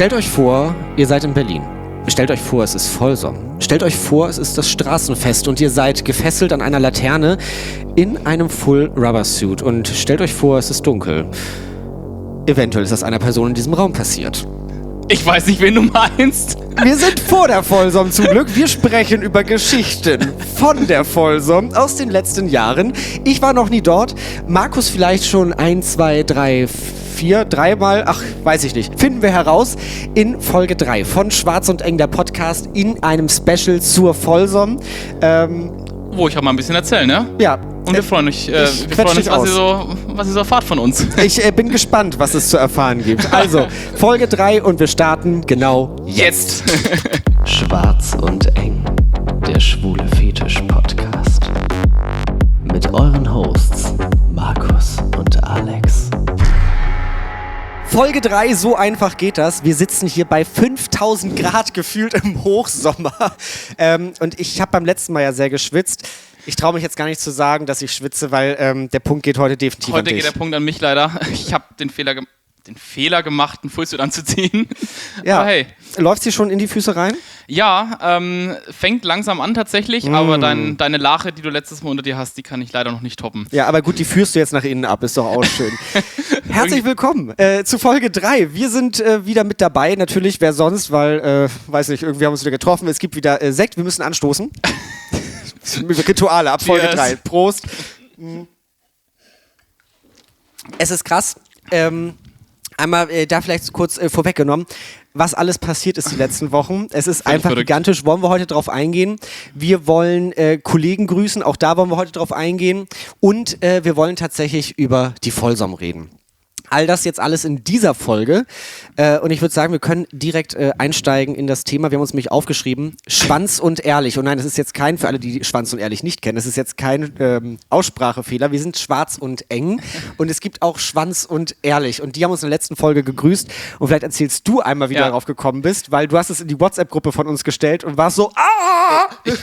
Stellt euch vor, ihr seid in Berlin. Stellt euch vor, es ist Folsom. Stellt euch vor, es ist das Straßenfest und ihr seid gefesselt an einer Laterne in einem Full-Rubber-Suit. Und stellt euch vor, es ist dunkel. Eventuell ist das einer Person in diesem Raum passiert. Ich weiß nicht, wen du meinst. Wir sind vor der Folsom zum Glück. Wir sprechen über Geschichten von der Folsom aus den letzten Jahren. Ich war noch nie dort. Markus vielleicht schon 1, 2, 3, 4, 3 Mal. Ach, weiß ich nicht. Finden wir heraus in Folge 3 von Schwarz und Eng, der Podcast, in einem Special zur Folsom. Wo ich auch mal ein bisschen erzähle, ne? Ja. Und wir freuen uns, was ihr so erfahrt von uns. Ich bin gespannt, was es zu erfahren gibt. Also, Folge 3 und wir starten genau jetzt. Schwarz und Eng, der schwule Fetisch-Podcast. Mit euren Hosts Markus und Alex. Folge 3, so einfach geht das. Wir sitzen hier bei 5000 Grad gefühlt im Hochsommer. Und ich habe beim letzten Mal ja sehr geschwitzt. Ich traue mich jetzt gar nicht zu sagen, dass ich schwitze, weil der Punkt geht heute definitiv an dich. Heute geht der Punkt an mich leider. Ich habe den Fehler gemacht, einen Fullsuit anzuziehen. Ja. Aber hey. Läuft sie schon in die Füße rein? Ja, fängt langsam an tatsächlich, aber deine Lache, die du letztes Mal unter dir hast, die kann ich leider noch nicht toppen. Ja, aber gut, die führst du jetzt nach innen ab, ist doch auch schön. Herzlich willkommen zu Folge 3. Wir sind wieder mit dabei, natürlich, wer sonst, weil, weiß nicht, irgendwie haben wir uns wieder getroffen, es gibt wieder Sekt, wir müssen anstoßen. Rituale ab Folge 3. Prost. Es ist krass. Einmal da vielleicht kurz vorweggenommen, was alles passiert ist die letzten Wochen. Es ist einfach gigantisch. Wollen wir heute drauf eingehen. Wir wollen Kollegen grüßen, auch da wollen wir heute drauf eingehen. Und wir wollen tatsächlich über die Folsom reden. All das jetzt alles in dieser Folge. Und ich würde sagen, wir können direkt einsteigen in das Thema. Wir haben uns nämlich aufgeschrieben, Schwanz und Ehrlich. Und nein, das ist jetzt kein, für alle, die Schwanz und Ehrlich nicht kennen, das ist jetzt kein Aussprachefehler. Wir sind Schwarz und Eng. Und es gibt auch Schwanz und Ehrlich. Und die haben uns in der letzten Folge gegrüßt. Und vielleicht erzählst du einmal, wie du darauf gekommen bist, weil du hast es in die WhatsApp-Gruppe von uns gestellt und warst so,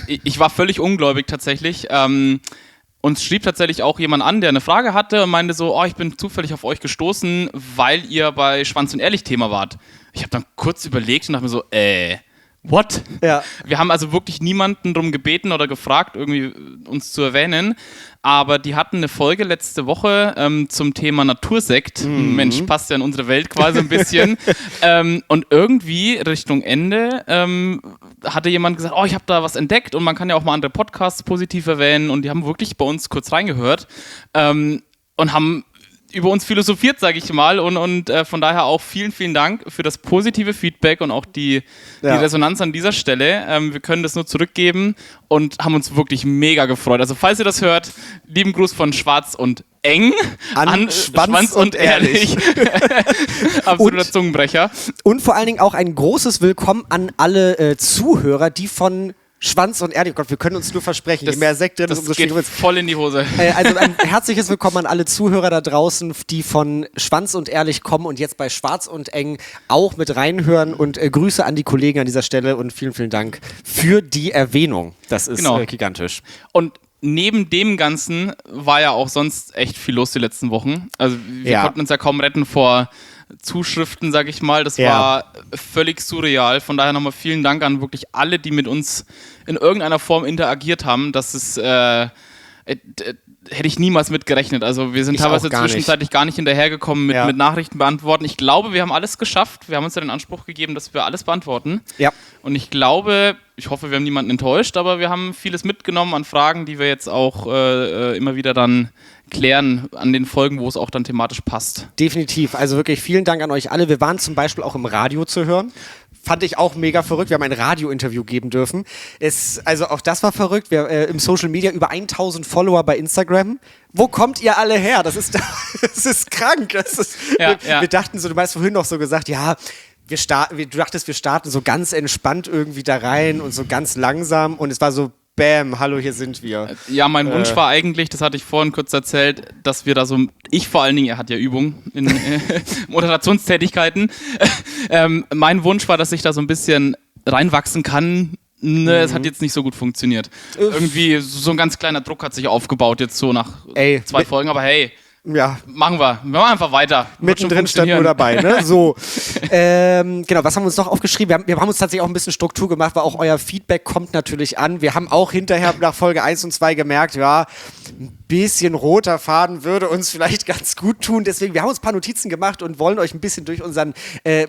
Ich war völlig ungläubig tatsächlich. Uns schrieb tatsächlich auch jemand an, der eine Frage hatte und meinte so, ich bin zufällig auf euch gestoßen, weil ihr bei Schwanz und Ehrlich Thema wart. Ich habe dann kurz überlegt und dachte mir so, what? Ja. Wir haben also wirklich niemanden darum gebeten oder gefragt, irgendwie uns zu erwähnen, aber die hatten eine Folge letzte Woche zum Thema Natursekt. Mensch, passt ja in unsere Welt quasi ein bisschen. Und irgendwie Richtung Ende hatte jemand gesagt, ich habe da was entdeckt und man kann ja auch mal andere Podcasts positiv erwähnen und die haben wirklich bei uns kurz reingehört und haben über uns philosophiert, sage ich mal, und von daher auch vielen, vielen Dank für das positive Feedback und auch die Resonanz an dieser Stelle. Wir können das nur zurückgeben und haben uns wirklich mega gefreut. Also falls ihr das hört, lieben Gruß von Schwarz und Eng an Schwanz und Ehrlich. Absoluter Zungenbrecher. Und vor allen Dingen auch ein großes Willkommen an alle Zuhörer, die von Schwanz und Ehrlich, Gott, wir können uns nur versprechen, je mehr Sekt drin ist, umso geht voll in die Hose. Also ein herzliches Willkommen an alle Zuhörer da draußen, die von Schwanz und Ehrlich kommen und jetzt bei Schwarz und Eng auch mit reinhören und Grüße an die Kollegen an dieser Stelle und vielen, vielen Dank für die Erwähnung. Das ist gigantisch. Und neben dem Ganzen war ja auch sonst echt viel los die letzten Wochen. Also wir konnten uns ja kaum retten vor Zuschriften, sag ich mal. Das war völlig surreal. Von daher nochmal vielen Dank an wirklich alle, die mit uns in irgendeiner Form interagiert haben. Das ist hätte ich niemals mit gerechnet. Also wir sind teilweise zwischenzeitlich gar nicht hinterhergekommen mit Nachrichten beantworten. Ich glaube, wir haben alles geschafft. Wir haben uns ja den Anspruch gegeben, dass wir alles beantworten. Ja. Und ich hoffe, wir haben niemanden enttäuscht, aber wir haben vieles mitgenommen an Fragen, die wir jetzt auch immer wieder dann klären an den Folgen, wo es auch dann thematisch passt. Definitiv. Also wirklich vielen Dank an euch alle. Wir waren zum Beispiel auch im Radio zu hören. Fand ich auch mega verrückt. Wir haben ein Radio-Interview geben dürfen. Also auch das war verrückt. Wir im Social Media über 1000 Follower bei Instagram. Wo kommt ihr alle her? Das ist krank. Wir dachten so, du hast vorhin noch so gesagt, du dachtest, wir starten so ganz entspannt irgendwie da rein und so ganz langsam und es war so, bam, hallo, hier sind wir. Ja, mein Wunsch war eigentlich, das hatte ich vorhin kurz erzählt, dass wir da so, ich vor allen Dingen, er hat ja Übung in Moderationstätigkeiten, mein Wunsch war, dass ich da so ein bisschen reinwachsen kann. Es hat jetzt nicht so gut funktioniert. Irgendwie so ein ganz kleiner Druck hat sich aufgebaut jetzt so nach 2 Folgen, aber hey. Ja. Machen wir. Wir machen einfach weiter. Mittendrin stand nur dabei, ne? So. Genau, was haben wir uns noch aufgeschrieben? Wir haben uns tatsächlich auch ein bisschen Struktur gemacht, weil auch euer Feedback kommt natürlich an. Wir haben auch hinterher nach Folge 1 und 2 gemerkt, ja, ein bisschen roter Faden würde uns vielleicht ganz gut tun. Deswegen, wir haben uns ein paar Notizen gemacht und wollen euch ein bisschen durch unseren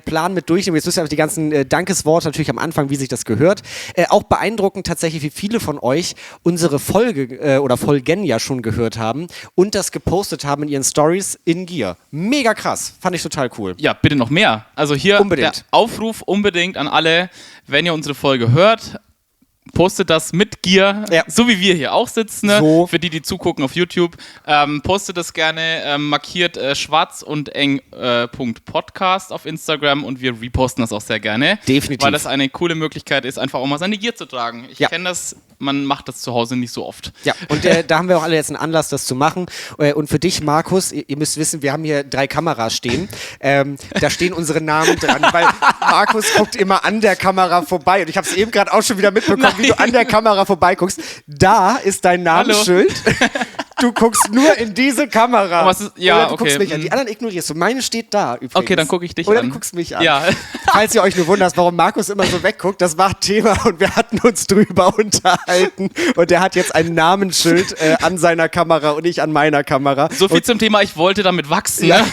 Plan mit durchnehmen. Jetzt müssen wir die ganzen Dankesworte natürlich am Anfang, wie sich das gehört. Auch beeindruckend tatsächlich, wie viele von euch unsere Folge oder Folgen ja schon gehört haben und das gepostet haben in ihren Stories in Gear. Mega krass. Fand ich total cool. Ja, bitte noch mehr. Also hier der Aufruf unbedingt an alle, wenn ihr unsere Folge hört, postet das mit Gear, so wie wir hier auch sitzen, ne? So. Für die zugucken auf YouTube. Postet das gerne, markiert schwarzundeng.podcast auf Instagram und wir reposten das auch sehr gerne. Definitiv. Weil das eine coole Möglichkeit ist, einfach auch mal seine Gear zu tragen. Ich kenne das, man macht das zu Hause nicht so oft. Ja, und da haben wir auch alle jetzt einen Anlass, das zu machen. Und für dich, Markus, ihr müsst wissen, wir haben hier 3 Kameras stehen. Da stehen unsere Namen dran, weil Markus guckt immer an der Kamera vorbei. Und ich habe es eben gerade auch schon wieder mitbekommen, wie du an der Kamera vorbeiguckst. Da ist dein Namensschild. Du guckst nur in diese Kamera. Was ist, ja, oder du guckst mich an. Die anderen ignorierst du. Meine steht da übrigens. Okay, dann gucke ich dich oder an. Oder du guckst mich an. Ja. Falls ihr euch nur wundert, warum Markus immer so wegguckt, das war Thema und wir hatten uns drüber unterhalten. Und der hat jetzt ein Namensschild an seiner Kamera und ich an meiner Kamera. So viel zum Thema, ich wollte damit wachsen. Ja. Ne?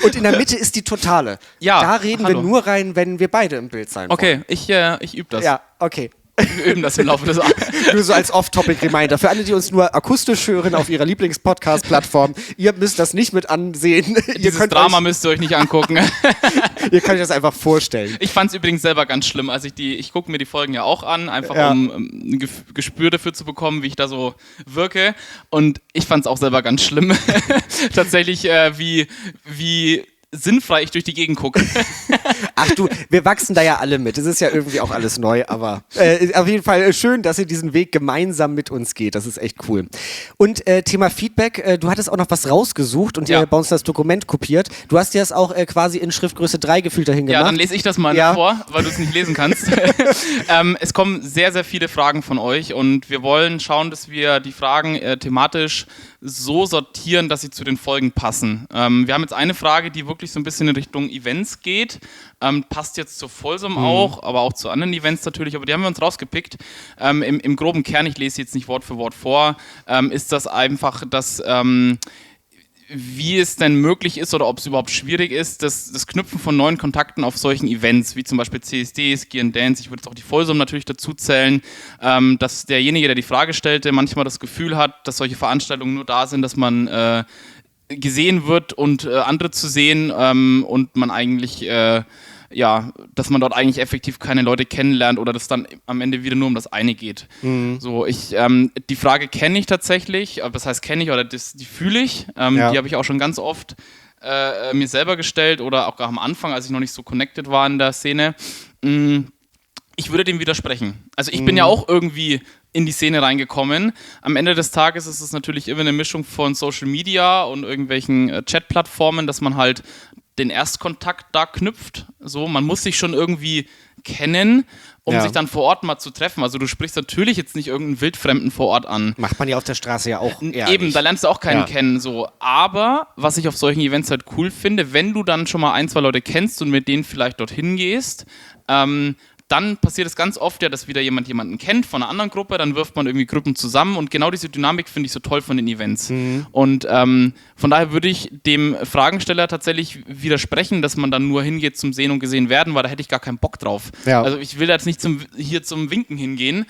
Und in der Mitte ist die Totale. Ja, da reden wir nur rein, wenn wir beide im Bild sein wollen. Okay, ich übe das. Ja, okay. Wir üben das im Laufe des Abends. Nur so als Off-Topic-Reminder. Für alle, die uns nur akustisch hören auf ihrer Lieblings-Podcast-Plattform, ihr müsst das nicht mit ansehen. Dieses Drama müsst ihr euch nicht angucken. Ihr könnt euch das einfach vorstellen. Ich fand es übrigens selber ganz schlimm. Also ich gucke mir die Folgen ja auch an, einfach um ein Gespür dafür zu bekommen, wie ich da so wirke. Und ich fand es auch selber ganz schlimm. Tatsächlich, wie sinnfrei ich durch die Gegend gucke. Ach du, wir wachsen da ja alle mit. Es ist ja irgendwie auch alles neu, aber auf jeden Fall schön, dass ihr diesen Weg gemeinsam mit uns geht. Das ist echt cool. Und Thema Feedback, du hattest auch noch was rausgesucht und bei uns das Dokument kopiert. Du hast dir das auch quasi in Schriftgröße 3 gefühlt dahin gemacht. Ja, dann lese ich das mal vor, weil du es nicht lesen kannst. Es kommen sehr, sehr viele Fragen von euch und wir wollen schauen, dass wir die Fragen thematisch so sortieren, dass sie zu den Folgen passen. Wir haben jetzt eine Frage, die wirklich so ein bisschen in Richtung Events geht. Passt jetzt zur Folsom auch, aber auch zu anderen Events natürlich, aber die haben wir uns rausgepickt. Im groben Kern, ich lese jetzt nicht Wort für Wort vor, ist das einfach, dass wie es denn möglich ist oder ob es überhaupt schwierig ist, das Knüpfen von neuen Kontakten auf solchen Events, wie zum Beispiel CSDs, Gear and Dance, ich würde jetzt auch die Folsom natürlich dazu zählen, dass derjenige, der die Frage stellte, manchmal das Gefühl hat, dass solche Veranstaltungen nur da sind, dass man gesehen wird und andere zu sehen und man eigentlich dass man dort eigentlich effektiv keine Leute kennenlernt oder dass dann am Ende wieder nur um das eine geht. So, die Frage kenne ich tatsächlich, das heißt kenne ich oder die fühle ich, die habe ich auch schon ganz oft mir selber gestellt oder auch am Anfang, als ich noch nicht so connected war in der Szene. Ich würde dem widersprechen. Also ich bin ja auch irgendwie in die Szene reingekommen. Am Ende des Tages ist es natürlich immer eine Mischung von Social Media und irgendwelchen Chat-Plattformen, dass man halt den Erstkontakt da knüpft. So, man muss sich schon irgendwie kennen, um sich dann vor Ort mal zu treffen. Also du sprichst natürlich jetzt nicht irgendeinen Wildfremden vor Ort an. Macht man ja auf der Straße ja auch eher Eben, nicht. Da lernst du auch keinen kennen. So. Aber was ich auf solchen Events halt cool finde, wenn du dann schon mal 1, 2 Leute kennst und mit denen vielleicht dorthin gehst, dann passiert es ganz oft ja, dass wieder jemanden kennt von einer anderen Gruppe, dann wirft man irgendwie Gruppen zusammen und genau diese Dynamik finde ich so toll von den Events. Und von daher würde ich dem Fragensteller tatsächlich widersprechen, dass man dann nur hingeht zum Sehen und gesehen werden, weil da hätte ich gar keinen Bock drauf. Ja. Also ich will da jetzt nicht zum Winken hingehen,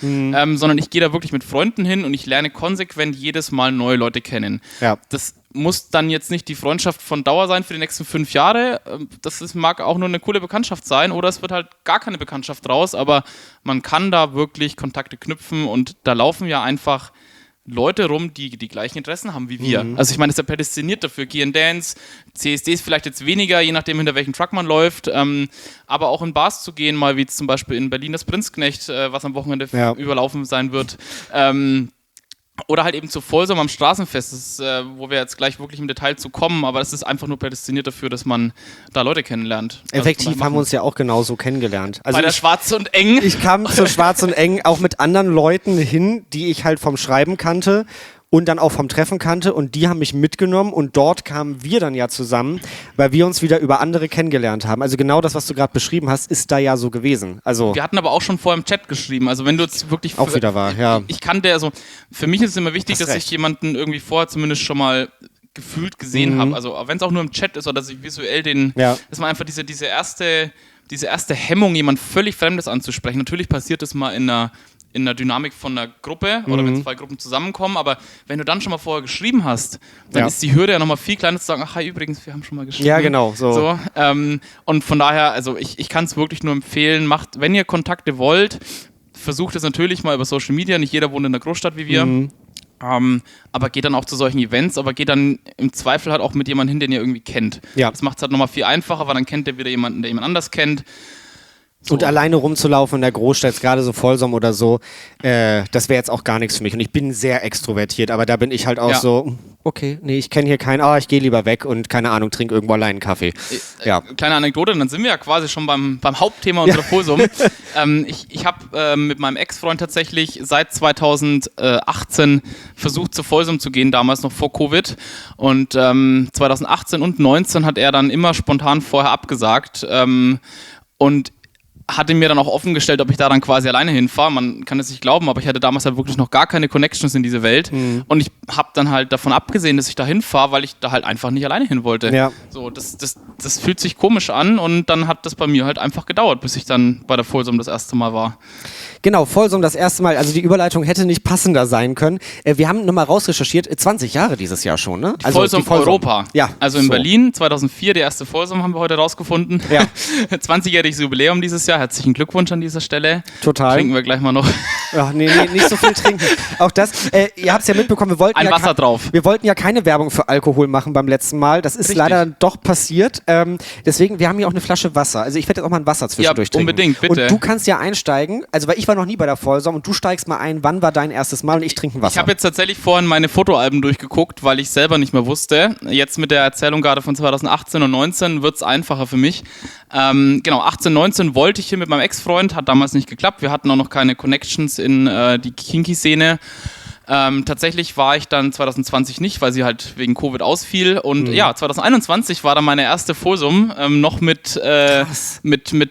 sondern ich gehe da wirklich mit Freunden hin und ich lerne konsequent jedes Mal neue Leute kennen. Ja. Das muss dann jetzt nicht die Freundschaft von Dauer sein für die nächsten 5 Jahre. Mag auch nur eine coole Bekanntschaft sein oder es wird halt gar keine Bekanntschaft draus, aber man kann da wirklich Kontakte knüpfen und da laufen ja einfach Leute rum, die die gleichen Interessen haben wie wir. Also ich meine, es ist ja prädestiniert dafür. Gear and Dance, CSDs vielleicht jetzt weniger, je nachdem hinter welchem Truck man läuft, aber auch in Bars zu gehen, mal wie jetzt zum Beispiel in Berlin das Prinzknecht, was am Wochenende überlaufen sein wird, oder halt eben zur Folsom am Straßenfest, das ist, wo wir jetzt gleich wirklich im Detail zu kommen, aber das ist einfach nur prädestiniert dafür, dass man da Leute kennenlernt. Effektiv haben wir uns ja auch genauso kennengelernt. Also bei der Schwarz und Eng. Ich kam zur Schwarz und Eng auch mit anderen Leuten hin, die ich halt vom Schreiben kannte. und dann auch vom Treffen kannte und die haben mich mitgenommen und dort kamen wir dann ja zusammen, weil wir uns wieder über andere kennengelernt haben. Also genau das, was du gerade beschrieben hast, ist da ja so gewesen. Also wir hatten aber auch schon vorher im Chat geschrieben, also wenn du jetzt wirklich... Auch wieder war, ja. Ich kannte, also für mich ist es immer wichtig, dass ich jemanden irgendwie vorher zumindest schon mal gefühlt gesehen habe, also wenn es auch nur im Chat ist oder dass ich visuell dass man einfach diese erste Hemmung, jemand völlig Fremdes anzusprechen, natürlich passiert das mal in einer Dynamik von einer Gruppe oder wenn 2 Gruppen zusammenkommen, aber wenn du dann schon mal vorher geschrieben hast, dann ist die Hürde ja nochmal viel kleiner zu sagen, ach hi, übrigens, wir haben schon mal geschrieben. Ja, genau. So. Und von daher, also ich kann es wirklich nur empfehlen, wenn ihr Kontakte wollt, versucht es natürlich mal über Social Media, nicht jeder wohnt in einer Großstadt wie wir, aber geht dann auch zu solchen Events, aber geht dann im Zweifel halt auch mit jemandem hin, den ihr irgendwie kennt. Ja. Das macht es halt nochmal viel einfacher, weil dann kennt ihr wieder jemanden, der jemand anders kennt. So. Und alleine rumzulaufen in der Großstadt, gerade so Folsom oder so, das wäre jetzt auch gar nichts für mich. Und ich bin sehr extrovertiert, aber da bin ich halt auch so, okay, nee, ich kenne hier keinen, ich gehe lieber weg und keine Ahnung, trinke irgendwo allein einen Kaffee. Kleine Anekdote, dann sind wir ja quasi schon beim Hauptthema unserer Folsum. Ich habe mit meinem Ex-Freund tatsächlich seit 2018 versucht, zur Folsum zu gehen, damals noch vor Covid. Und 2018 und 2019 hat er dann immer spontan vorher abgesagt. Und hatte mir dann auch offen gestellt, ob ich da dann quasi alleine hinfahre. Man kann es nicht glauben, aber ich hatte damals halt wirklich noch gar keine Connections in diese Welt. Und ich habe dann halt davon abgesehen, dass ich da hinfahre, weil ich da halt einfach nicht alleine hin wollte. Ja. So, das fühlt sich komisch an und dann hat das bei mir halt einfach gedauert, bis ich dann bei der Folsum das erste Mal war. Genau, Folsum das erste Mal, also die Überleitung hätte nicht passender sein können. Wir haben nochmal rausrecherchiert, 20 Jahre dieses Jahr schon, ne? Die Folsum Europa. Ja. Also in Berlin, 2004, die erste Folsum haben wir heute rausgefunden. Ja. 20-jähriges Jubiläum dieses Jahr. Herzlichen Glückwunsch an dieser Stelle. Total. Trinken wir gleich mal noch. Ach, nee, nicht so viel trinken. Auch das, ihr habt es ja mitbekommen, wir wollten Wasser drauf. Wir wollten ja keine Werbung für Alkohol machen beim letzten Mal. Das ist leider doch passiert. Deswegen, wir haben hier auch eine Flasche Wasser. Also ich werde jetzt auch mal ein Wasser zwischendurch trinken. Unbedingt, bitte. Und du kannst ja einsteigen, also weil ich war noch nie bei der Folsum und du steigst mal ein, wann war dein erstes Mal und ich trinke ein Wasser. Ich habe jetzt tatsächlich vorhin meine Fotoalben durchgeguckt, weil ich selber nicht mehr wusste. Jetzt mit der Erzählung gerade von 2018 und 2019 wird es einfacher für mich. Genau, 18, 19 wollte ich hier mit meinem Ex-Freund, hat damals nicht geklappt. Wir hatten auch noch keine Connections in die Kinky-Szene. Tatsächlich war ich dann 2020 nicht, weil sie halt wegen Covid ausfiel. Und 2021 war dann meine erste Folsum, noch mit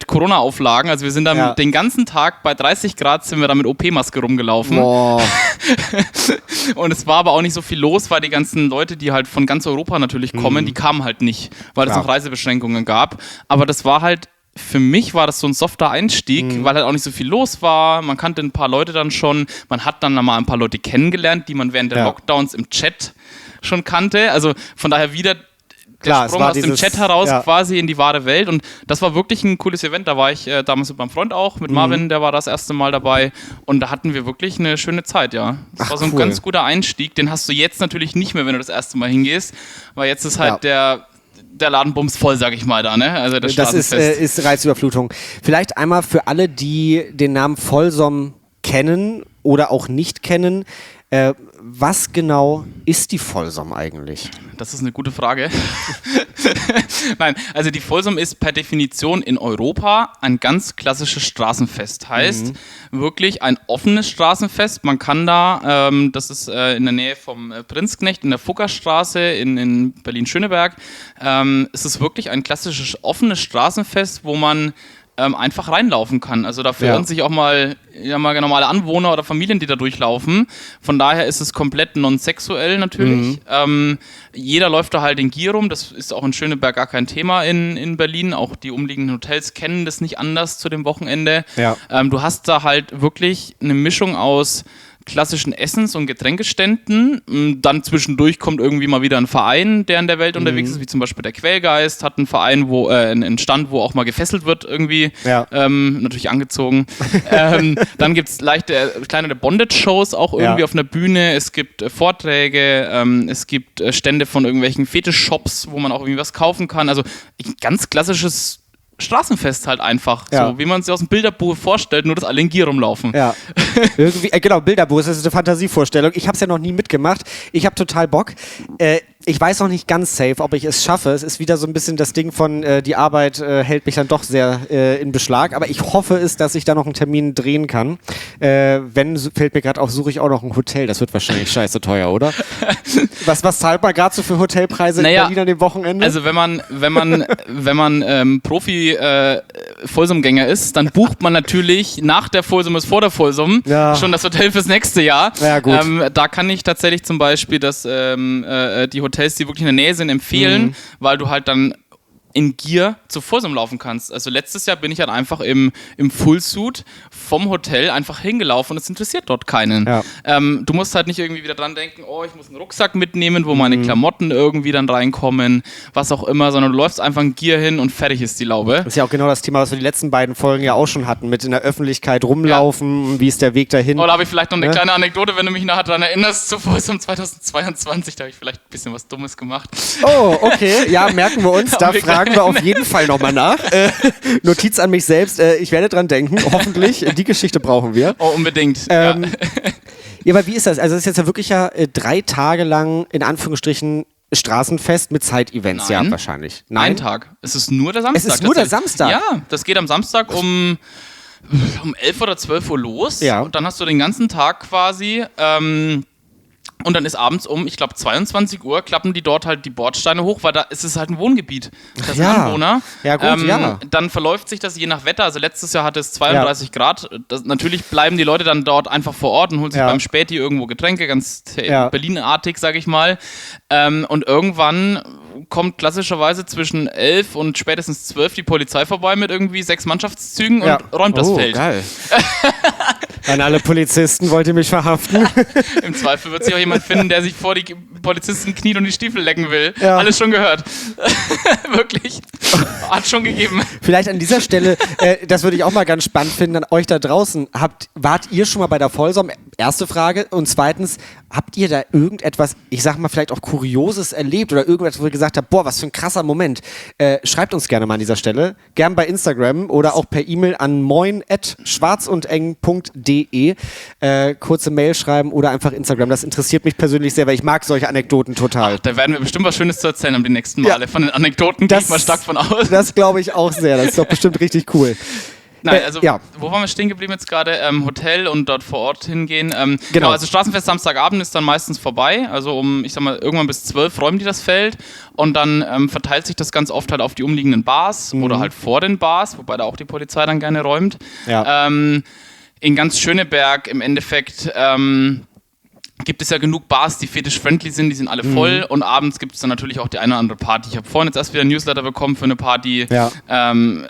Corona-Auflagen. Also wir sind dann den ganzen Tag bei 30 Grad sind wir da mit OP-Maske rumgelaufen. Und es war aber auch nicht so viel los, weil die ganzen Leute, die halt von ganz Europa natürlich kommen, die kamen halt nicht, weil es noch Reisebeschränkungen gab. Aber das war halt für mich war das so ein softer Einstieg, weil halt auch nicht so viel los war. Man kannte ein paar Leute dann schon. Man hat dann mal ein paar Leute kennengelernt, die man während der Lockdowns im Chat schon kannte. Also von daher wieder der Sprung aus dem Chat heraus quasi in die wahre Welt. Und das war wirklich ein cooles Event. Da war ich damals mit meinem Freund auch, mit Marvin, der war das erste Mal dabei. Und da hatten wir wirklich eine schöne Zeit, ja. Das war so ein ganz guter Einstieg. Den hast du jetzt natürlich nicht mehr, wenn du das erste Mal hingehst. Weil jetzt ist halt der Ladenbums voll, sag ich mal da, ne? Also das ist Reizüberflutung. Vielleicht einmal für alle, die den Namen Folsum kennen oder auch nicht kennen, was genau ist die Folsum eigentlich? Das ist eine gute Frage. Nein, also die Folsum ist per Definition in Europa ein ganz klassisches Straßenfest. Heißt wirklich ein offenes Straßenfest. Man kann da, das ist in der Nähe vom Prinzknecht in der Fuggerstraße in Berlin-Schöneberg, es ist wirklich ein klassisches offenes Straßenfest, wo man einfach reinlaufen kann. Also da verirren sich auch mal normale Anwohner oder Familien, die da durchlaufen. Von daher ist es komplett non-sexuell natürlich. Jeder läuft da halt in Gier rum. Das ist auch in Schöneberg gar kein Thema in Berlin. Auch die umliegenden Hotels kennen das nicht anders zu dem Wochenende. Ja. Du hast da halt wirklich eine Mischung aus klassischen Essens- und Getränkeständen. Dann zwischendurch kommt irgendwie mal wieder ein Verein, der in der Welt unterwegs ist, wie zum Beispiel der Quellgeist, hat einen Verein, wo einen Stand, wo auch mal gefesselt wird irgendwie, natürlich angezogen. Dann gibt es leichte, kleinere Bondage-Shows auch irgendwie auf einer Bühne. Es gibt Vorträge, es gibt Stände von irgendwelchen Fetisch-Shops, wo man auch irgendwie was kaufen kann. Also ganz klassisches Straßenfest halt einfach, so wie man es sich aus dem Bilderbuch vorstellt, nur dass alle in Gier rumlaufen. Ja, irgendwie, genau, Bilderbuch, das ist eine Fantasievorstellung. Ich habe es ja noch nie mitgemacht. Ich habe total Bock. Ich weiß noch nicht ganz safe, ob ich es schaffe. Es ist wieder so ein bisschen das Ding von, die Arbeit hält mich dann doch sehr in Beschlag. Aber ich hoffe es, dass ich da noch einen Termin drehen kann. Wenn, fällt mir gerade auf, suche ich auch noch ein Hotel. Das wird wahrscheinlich scheiße teuer, oder? Was zahlt man gerade so für Hotelpreise in Berlin an dem Wochenende? Also wenn man Profi-Folsum-Gänger ist, dann bucht man natürlich nach der Folsum ist vor der Folsum schon das Hotel fürs nächste Jahr. Ja, gut. Da kann ich tatsächlich zum Beispiel die Hotels, die wirklich in der Nähe sind, empfehlen, weil du halt dann in Gier zur Folsum laufen kannst. Also letztes Jahr bin ich halt einfach im Fullsuit vom Hotel einfach hingelaufen und es interessiert dort keinen. Ja. Du musst halt nicht irgendwie wieder dran denken, ich muss einen Rucksack mitnehmen, wo meine Klamotten irgendwie dann reinkommen, was auch immer, sondern du läufst einfach in Gier hin und fertig ist die Laube. Das ist ja auch genau das Thema, was wir die letzten beiden Folgen ja auch schon hatten, mit in der Öffentlichkeit rumlaufen, wie ist der Weg dahin. Oder habe ich vielleicht noch eine kleine Anekdote, wenn du mich nachher daran erinnerst, zur Folsum 2022, da habe ich vielleicht ein bisschen was Dummes gemacht. Oh, okay, ja, merken wir uns, da fragen wir auf jeden Fall nochmal nach. Notiz an mich selbst, ich werde dran denken, hoffentlich, die Geschichte brauchen wir. Oh, unbedingt. Ja, aber wie ist das? Also es ist jetzt ja wirklich 3 Tage lang, in Anführungsstrichen, Straßenfest mit Side-Events, ja, wahrscheinlich. Nein? Ein Tag. Es ist nur der Samstag. Es ist nur der Samstag? Ja, das geht am Samstag um 11 oder 12 Uhr los. Ja. Und dann hast du den ganzen Tag quasi... und dann ist abends ich glaube 22 Uhr, klappen die dort halt die Bordsteine hoch, weil da ist es halt ein Wohngebiet. Das sind Anwohner. Ja, gut, Dann verläuft sich das je nach Wetter. Also letztes Jahr hatte es 32 Grad. Natürlich bleiben die Leute dann dort einfach vor Ort und holen sich beim Späti irgendwo Getränke, ganz Berlin-artig, sag ich mal. Und irgendwann kommt klassischerweise zwischen 11 und spätestens 12 die Polizei vorbei mit irgendwie 6 Mannschaftszügen und räumt das Feld. Geil. An alle Polizisten, wollt ihr mich verhaften? Im Zweifel wird sich auch jemand finden, der sich vor die Polizisten kniet und die Stiefel lecken will. Ja. Alles schon gehört. Wirklich. Hat schon gegeben. Vielleicht an dieser Stelle, das würde ich auch mal ganz spannend finden, an euch da draußen. Wart ihr schon mal bei der Folsum? Erste Frage. Und zweitens, habt ihr da irgendetwas, ich sag mal vielleicht auch Kurioses erlebt oder irgendetwas, wo ihr gesagt habt, boah, was für ein krasser Moment. Schreibt uns gerne mal an dieser Stelle. Gern bei Instagram oder auch per E-Mail an moin@schwarzundeng.de. Kurze Mail schreiben oder einfach Instagram. Das interessiert mich persönlich sehr, weil ich mag solche Anekdoten total. Ach, da werden wir bestimmt was Schönes zu erzählen die nächsten Male. Ja. Von den Anekdoten gehe ich mal stark von aus. Das glaube ich auch sehr. Das ist doch bestimmt richtig cool. Nein, also wo waren wir stehen geblieben jetzt gerade? Hotel und dort vor Ort hingehen. Genau, also Straßenfest Samstagabend ist dann meistens vorbei. Also irgendwann bis 12 räumen die das Feld und dann verteilt sich das ganz oft halt auf die umliegenden Bars oder halt vor den Bars, wobei da auch die Polizei dann gerne räumt. Ja. In ganz Schöneberg im Endeffekt gibt es ja genug Bars, die fetisch-friendly sind, die sind alle voll und abends gibt es dann natürlich auch die eine oder andere Party. Ich habe vorhin jetzt erst wieder ein Newsletter bekommen für eine Party. Ja.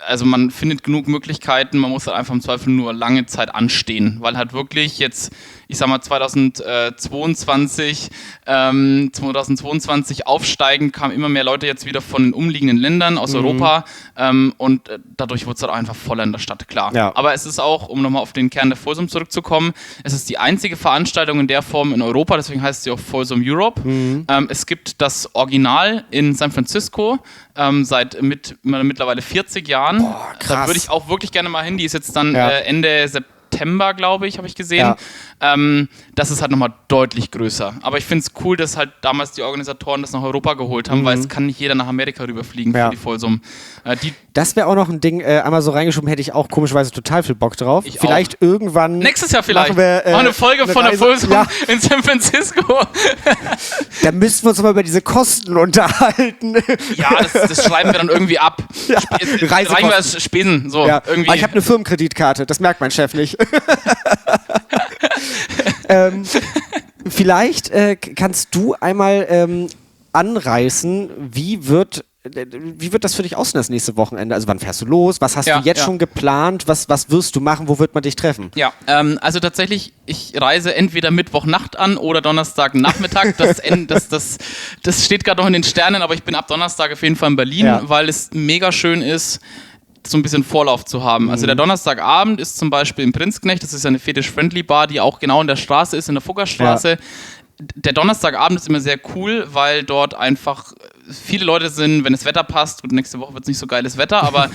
Also man findet genug Möglichkeiten, man muss halt einfach im Zweifel nur lange Zeit anstehen, weil halt wirklich jetzt, ich sag mal 2022 aufsteigend kamen immer mehr Leute jetzt wieder von den umliegenden Ländern aus Europa und dadurch wurde es halt auch einfach voller in der Stadt, klar. Ja. Aber es ist auch, um nochmal auf den Kern der Folsum zurückzukommen, es ist die einzige Veranstaltung in der Form in Europa, deswegen heißt sie auch Folsum Europe. Es gibt das Original in San Francisco seit mittlerweile 40 Jahren. Boah, krass. Da würde ich auch wirklich gerne mal hin, die ist jetzt dann Ende September, glaube ich, habe ich gesehen. Ja. Das ist halt nochmal deutlich größer. Aber ich finde es cool, dass halt damals die Organisatoren das nach Europa geholt haben, weil es kann nicht jeder nach Amerika rüberfliegen für die Folsum. Das wäre auch noch ein Ding, einmal so reingeschoben, hätte ich auch komischerweise total viel Bock drauf. Vielleicht irgendwann. Nächstes Jahr vielleicht. Machen wir eine Folge von der Folsum in San Francisco. Da müssten wir uns mal über diese Kosten unterhalten. Ja, das schreiben wir dann irgendwie ab. Ja. Reichen wir als Spesen. So, irgendwie. Aber ich habe eine Firmenkreditkarte, das merkt mein Chef nicht. Vielleicht kannst du einmal anreißen, wie wird das für dich aussehen das nächste Wochenende? Also wann fährst du los? Was hast du jetzt schon geplant? Was wirst du machen? Wo wird man dich treffen? Ja, also tatsächlich, ich reise entweder Mittwochnacht an oder Donnerstagnachmittag. Das steht gerade noch in den Sternen, aber ich bin ab Donnerstag auf jeden Fall in Berlin, weil es mega schön ist, so ein bisschen Vorlauf zu haben. Also der Donnerstagabend ist zum Beispiel im Prinzknecht, das ist eine Fetisch-Friendly-Bar, die auch genau in der Straße ist, in der Fuggerstraße. Ja. Der Donnerstagabend ist immer sehr cool, weil dort einfach viele Leute sind, wenn das Wetter passt, gut, nächste Woche wird es nicht so geiles Wetter, aber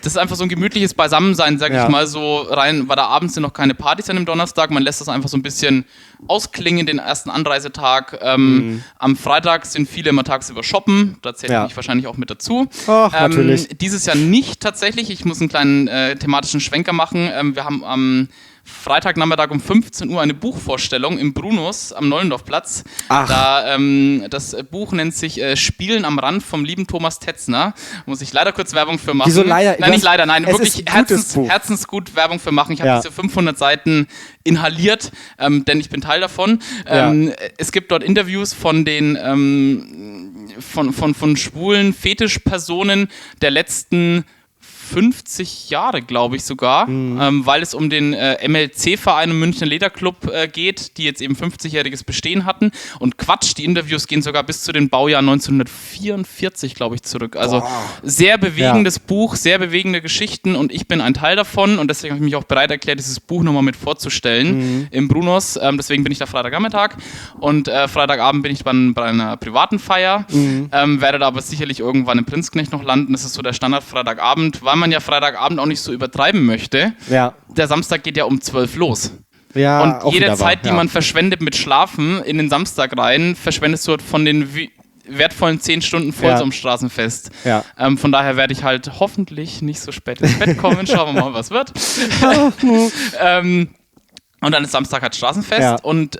das ist einfach so ein gemütliches Beisammensein, sag ich mal, so rein, weil da abends sind noch keine Partys an dem Donnerstag, man lässt das einfach so ein bisschen ausklingen, den ersten Anreisetag. Am Freitag sind viele immer tagsüber shoppen, da zähle ich mich wahrscheinlich auch mit dazu. Ach, natürlich. Dieses Jahr nicht tatsächlich, ich muss einen kleinen thematischen Schwenker machen. Wir haben am Freitagnachmittag um 15 Uhr eine Buchvorstellung im Brunos am Nollendorfplatz. Das Buch nennt sich Spielen am Rand vom lieben Thomas Tetzner. Muss ich leider kurz Werbung für machen. Wieso leider? Nein, nicht leider, nein. Wirklich herzensgut Werbung für machen. Ich habe diese 500 Seiten inhaliert, denn ich bin Teil davon. Es gibt dort Interviews von den von schwulen Fetischpersonen der letzten 50 Jahre, glaube ich sogar, weil es um den MLC-Verein im Münchner Lederclub geht, die jetzt eben 50-jähriges Bestehen hatten. Und Quatsch, die Interviews gehen sogar bis zu den Baujahr 1944, glaube ich, zurück. Also sehr bewegendes Buch, sehr bewegende Geschichten und ich bin ein Teil davon und deswegen habe ich mich auch bereit erklärt, dieses Buch nochmal mit vorzustellen im Brunos. Deswegen bin ich da Freitagnachmittag und Freitagabend bin ich bei einer privaten Feier, werde da aber sicherlich irgendwann im Prinzknecht noch landen. Das ist so der Standard Freitagabend, weil man ja Freitagabend auch nicht so übertreiben möchte. Ja. Der Samstag geht ja um 12 los. Ja, und jede Zeit, die man verschwendet mit Schlafen in den Samstag rein, verschwendest du von den wertvollen 10 Stunden Volksumstraßenfest. Ja. Von daher werde ich halt hoffentlich nicht so spät ins Bett kommen. Schauen wir mal, was wird. Und dann ist Samstag halt Straßenfest und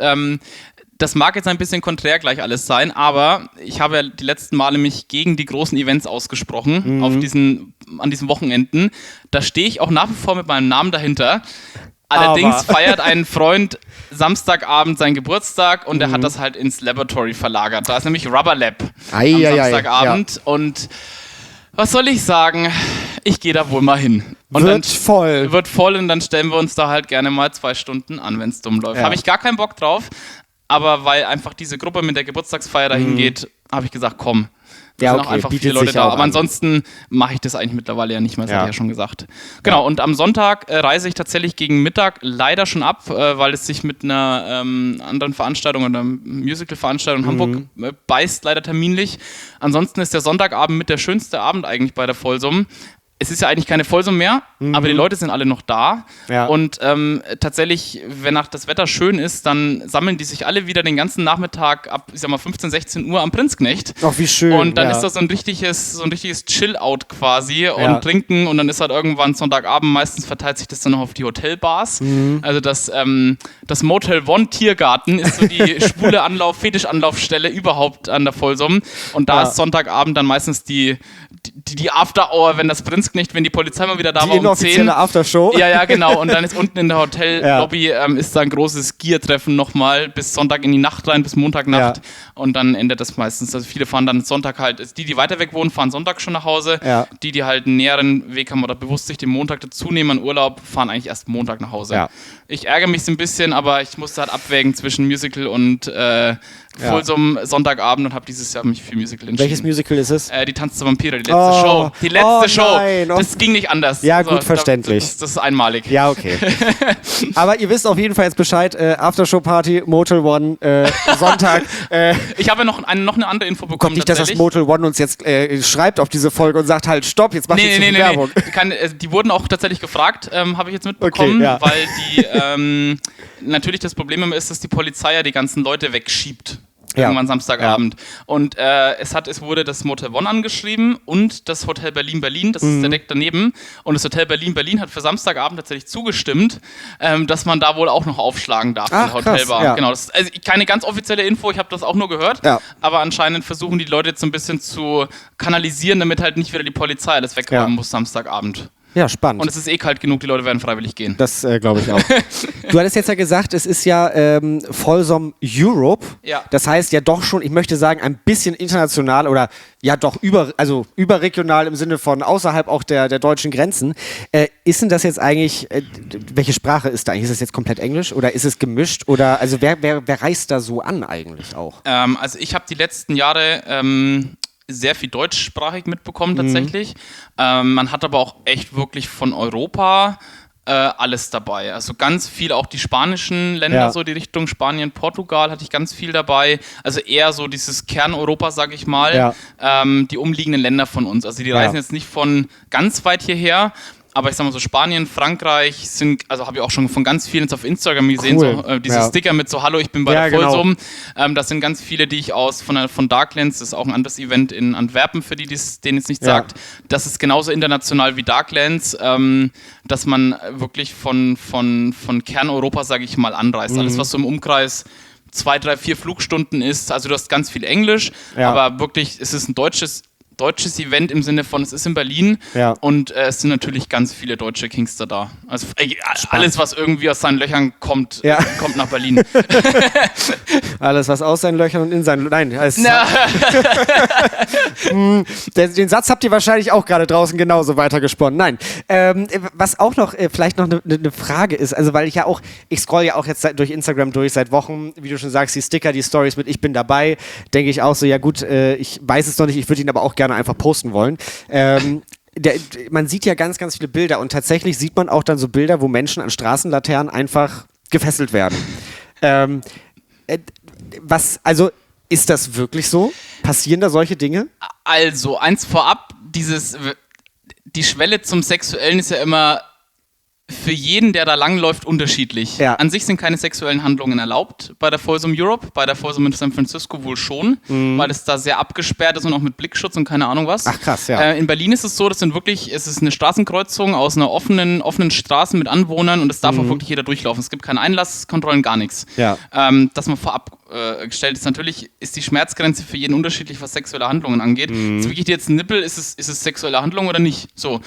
das mag jetzt ein bisschen konträr gleich alles sein, aber ich habe ja die letzten Male mich gegen die großen Events ausgesprochen an diesen Wochenenden. Da stehe ich auch nach wie vor mit meinem Namen dahinter. Allerdings feiert ein Freund Samstagabend seinen Geburtstag und er hat das halt ins Laboratory verlagert. Da ist nämlich Rubber Lab am Samstagabend und was soll ich sagen? Ich gehe da wohl mal hin. Und wird voll und dann stellen wir uns da halt gerne mal 2 Stunden an, wenn es dumm läuft. Habe ich gar keinen Bock drauf. Aber weil einfach diese Gruppe mit der Geburtstagsfeier dahin geht, habe ich gesagt, komm. Da sind auch einfach viele Leute da. Aber ansonsten mache ich das eigentlich mittlerweile ja nicht mehr, das hatte ich ja schon gesagt. Genau, und am Sonntag reise ich tatsächlich gegen Mittag leider schon ab, weil es sich mit einer anderen Veranstaltung, einer Musical-Veranstaltung in Hamburg beißt, leider terminlich. Ansonsten ist der Sonntagabend mit der schönste Abend eigentlich bei der Vollsumm. Es ist ja eigentlich keine Vollsumme mehr, aber die Leute sind alle noch da. Ja. Und tatsächlich, wenn das Wetter schön ist, dann sammeln die sich alle wieder den ganzen Nachmittag ab, ich sag mal 15, 16 Uhr am Prinzknecht. Ach, wie schön. Und dann ist das so ein richtiges Chill-Out quasi und trinken und dann ist halt irgendwann Sonntagabend, meistens verteilt sich das dann noch auf die Hotelbars. Also das Motel One Tiergarten ist so die schwule Fetisch-Anlaufstelle überhaupt an der Vollsumm. Und da ist Sonntagabend dann meistens die After-Hour, wenn die Polizei mal wieder da war um 10. Die Aftershow. Ja, genau. Und dann ist unten in der Hotellobby ist da ein großes Gear-Treffen nochmal bis Sonntag in die Nacht rein, bis Montagnacht. Ja. Und dann endet das meistens. Also viele fahren dann Sonntag halt, die weiter weg wohnen, fahren Sonntag schon nach Hause. Ja. Die halt einen näheren Weg haben oder bewusst sich den Montag dazu nehmen an Urlaub, fahren eigentlich erst Montag nach Hause. Ja. Ich ärgere mich so ein bisschen, aber ich musste halt abwägen zwischen Musical und Vollsumm Sonntagabend und habe dieses Jahr mich für Musical entschieden. Welches Musical ist es? Die Tanz der Vampire, die letzte Show. Die letzte Show. Nein. Das ging nicht anders. Ja, gut, verständlich. Das ist einmalig. Ja, okay. Aber ihr wisst auf jeden Fall jetzt Bescheid. Aftershow-Party, Motel One, Sonntag. Ich habe noch eine andere Info bekommen. Nicht, dass das Motel One uns jetzt schreibt auf diese Folge und sagt halt, stopp, jetzt mach ich Werbung. Die wurden auch tatsächlich gefragt, habe ich jetzt mitbekommen, weil die natürlich das Problem immer ist, dass die Polizei ja die ganzen Leute wegschiebt. Irgendwann Samstagabend. Ja. Und es wurde das Motel One angeschrieben und das Hotel Berlin, das ist direkt daneben. Und das Hotel Berlin hat für Samstagabend tatsächlich zugestimmt, dass man da wohl auch noch aufschlagen darf in der Hotelbar. Ja. Genau, das ist also keine ganz offizielle Info, ich habe das auch nur gehört. Ja. Aber anscheinend versuchen die Leute jetzt so ein bisschen zu kanalisieren, damit halt nicht wieder die Polizei alles wegräumen muss Samstagabend. Ja, spannend. Und es ist kalt genug, die Leute werden freiwillig gehen. Das glaube ich auch. Du hattest jetzt ja gesagt, es ist ja Vollsumm Europe. Ja. Das heißt ja doch schon, ich möchte sagen, ein bisschen international oder ja doch überregional im Sinne von außerhalb auch der deutschen Grenzen. Ist denn das jetzt eigentlich, welche Sprache ist da eigentlich? Ist das jetzt komplett Englisch oder ist es gemischt? Oder also wer reist da so an eigentlich auch? Also ich habe die letzten Jahre sehr viel deutschsprachig mitbekommen tatsächlich. Man hat aber auch echt wirklich von Europa alles dabei. Also ganz viel, auch die spanischen Länder, so die Richtung Spanien, Portugal hatte ich ganz viel dabei. Also eher so dieses Kerneuropa, sag ich mal, die umliegenden Länder von uns. Also die reisen jetzt nicht von ganz weit hierher, aber ich sag mal so Spanien, Frankreich also habe ich auch schon von ganz vielen jetzt auf Instagram gesehen, so diese Sticker mit so Hallo, ich bin bei der Folsum. Das sind ganz viele, die ich von Darklands, das ist auch ein anderes Event in Antwerpen, für denen es nicht sagt. Das ist genauso international wie Darklands, dass man wirklich von Kerneuropa, sage ich mal, anreist. Alles, was so im Umkreis 2, 3, 4 Flugstunden ist, also du hast ganz viel Englisch, aber wirklich, es ist ein deutsches Event im Sinne von, es ist in Berlin und es sind natürlich ganz viele deutsche Kingster da. Also alles, was irgendwie aus seinen Löchern kommt, kommt nach Berlin. Alles, was aus seinen Löchern und in seinen... Nein, den Satz habt ihr wahrscheinlich auch gerade draußen genauso weitergesponnen. Nein. Was auch noch vielleicht noch eine Frage ist, also weil ich scroll ja auch jetzt durch Instagram durch seit Wochen, wie du schon sagst, die Sticker, die Stories mit Ich bin dabei, denke ich auch so, ja gut, ich weiß es noch nicht, ich würde ihn aber auch gerne einfach posten wollen. Man sieht ja ganz, ganz viele Bilder und tatsächlich sieht man auch dann so Bilder, wo Menschen an Straßenlaternen einfach gefesselt werden. Ist das wirklich so? Passieren da solche Dinge? Also, eins vorab, die Schwelle zum Sexuellen ist ja immer für jeden, der da langläuft, unterschiedlich. Ja. An sich sind keine sexuellen Handlungen erlaubt bei der Folsum Europe, bei der Folsum in San Francisco wohl schon, weil es da sehr abgesperrt ist und auch mit Blickschutz und keine Ahnung was. Ach krass, ja. In Berlin ist es so, es ist eine Straßenkreuzung aus einer offenen Straße mit Anwohnern und es darf auch wirklich jeder durchlaufen. Es gibt keine Einlasskontrollen, gar nichts. Ja. Dass man vorab gestellt ist, natürlich ist die Schmerzgrenze für jeden unterschiedlich, was sexuelle Handlungen angeht. Zwicke ich dir jetzt einen Nippel, ist es sexuelle Handlung oder nicht? So.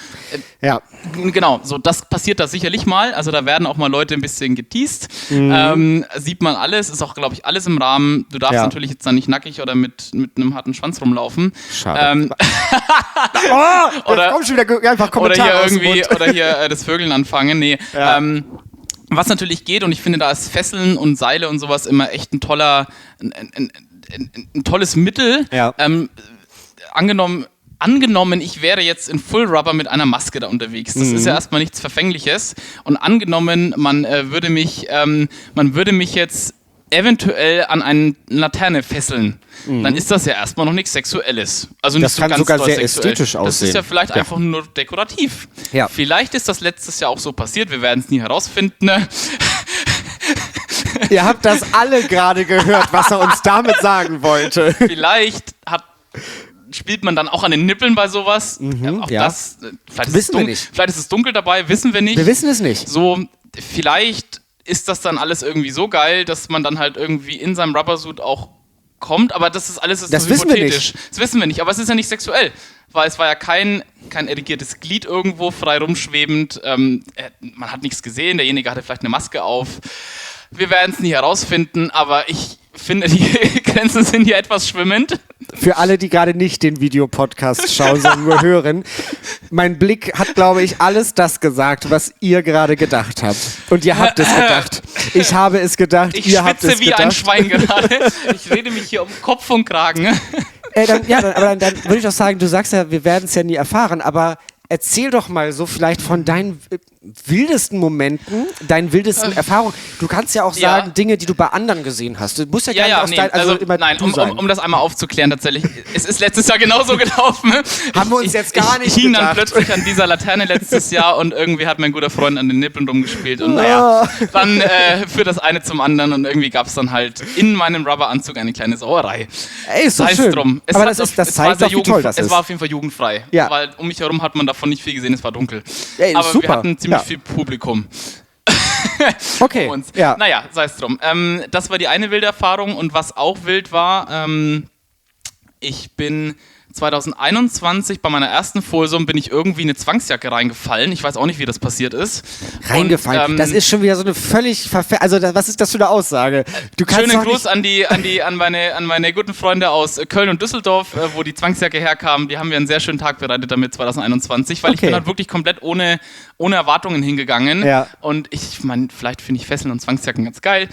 Ja. Genau, so das passiert da sicherlich mal, also da werden auch mal Leute ein bisschen geteast, sieht man alles, ist auch, glaube ich, alles im Rahmen, du darfst natürlich jetzt da nicht nackig oder mit einem harten Schwanz rumlaufen. Schade. Oder kommt schon wieder einfach Kommentare oder hier das Vögeln anfangen, nee. Ja. Was natürlich geht, und ich finde, da ist Fesseln und Seile und sowas immer echt ein tolles Mittel. Ja. Angenommen, ich wäre jetzt in Full Rubber mit einer Maske da unterwegs. Das ist ja erstmal nichts Verfängliches. Und angenommen, man würde mich jetzt eventuell an eine Laterne fesseln, dann ist das ja erstmal noch nichts Sexuelles. Also nicht das kann so ganz sogar sehr sexuell. ästhetisch aussehen. Das ist ja vielleicht einfach nur dekorativ. Ja. Vielleicht ist das letztes Jahr auch so passiert, wir werden es nie herausfinden. Ne? Ihr habt das alle gerade gehört, was er uns damit sagen wollte. Vielleicht spielt man dann auch an den Nippeln bei sowas. Das, wissen wir nicht. Vielleicht ist es dunkel dabei, wissen wir nicht. Wir wissen es nicht. So, vielleicht ist das dann alles irgendwie so geil, dass man dann halt irgendwie in seinem Rubbersuit auch kommt, aber das ist alles das wissen hypothetisch. Das wissen wir nicht, aber es ist ja nicht sexuell, weil es war ja kein erigiertes Glied irgendwo frei rumschwebend, man hat nichts gesehen, derjenige hatte vielleicht eine Maske auf. Wir werden es nie herausfinden, aber ich finde, die Grenzen sind hier etwas schwimmend. Für alle, die gerade nicht den Videopodcast schauen, sondern nur hören, mein Blick hat, glaube ich, alles das gesagt, was ihr gerade gedacht habt. Und ihr habt es gedacht. Ich habe es gedacht, ihr habt es gedacht. Ich schwitze wie ein Schwein gerade. Ich rede mich hier um Kopf und Kragen. Dann würde ich doch sagen, du sagst ja, wir werden es ja nie erfahren, aber erzähl doch mal so vielleicht von deinen wildesten Momenten, deinen wildesten Erfahrungen. Du kannst ja auch sagen, Dinge, die du bei anderen gesehen hast. Du musst ja gar nicht um das einmal aufzuklären tatsächlich. Es ist letztes Jahr genauso gelaufen. Haben wir uns jetzt gar nicht gedacht. Ich hing dann plötzlich an dieser Laterne letztes Jahr und irgendwie hat mein guter Freund an den Nippeln rumgespielt und dann führt das eine zum anderen und irgendwie gab es dann halt in meinem Rubberanzug eine kleine Sauerei. Ey, ist doch schön. Drum. Aber das zeigt doch, wie toll das ist. Es war auf jeden Fall jugendfrei, weil um mich herum hat man davon nicht viel gesehen, es war dunkel. Ey, aber super. Wir hatten ziemlich viel Publikum. Okay. Naja, sei es drum. Das war die eine wilde Erfahrung und was auch wild war, ich bin 2021 bei meiner ersten Folsum bin ich irgendwie in eine Zwangsjacke reingefallen. Ich weiß auch nicht, wie das passiert ist. Reingefallen? Das ist schon wieder so eine völlig was ist das für eine Aussage? Schönen Gruß an meine guten Freunde aus Köln und Düsseldorf, wo die Zwangsjacke herkam. Die haben mir einen sehr schönen Tag bereitet damit 2021, weil ich bin halt wirklich komplett ohne Erwartungen hingegangen. Ja. Und ich meine, vielleicht finde ich Fesseln und Zwangsjacken ganz geil.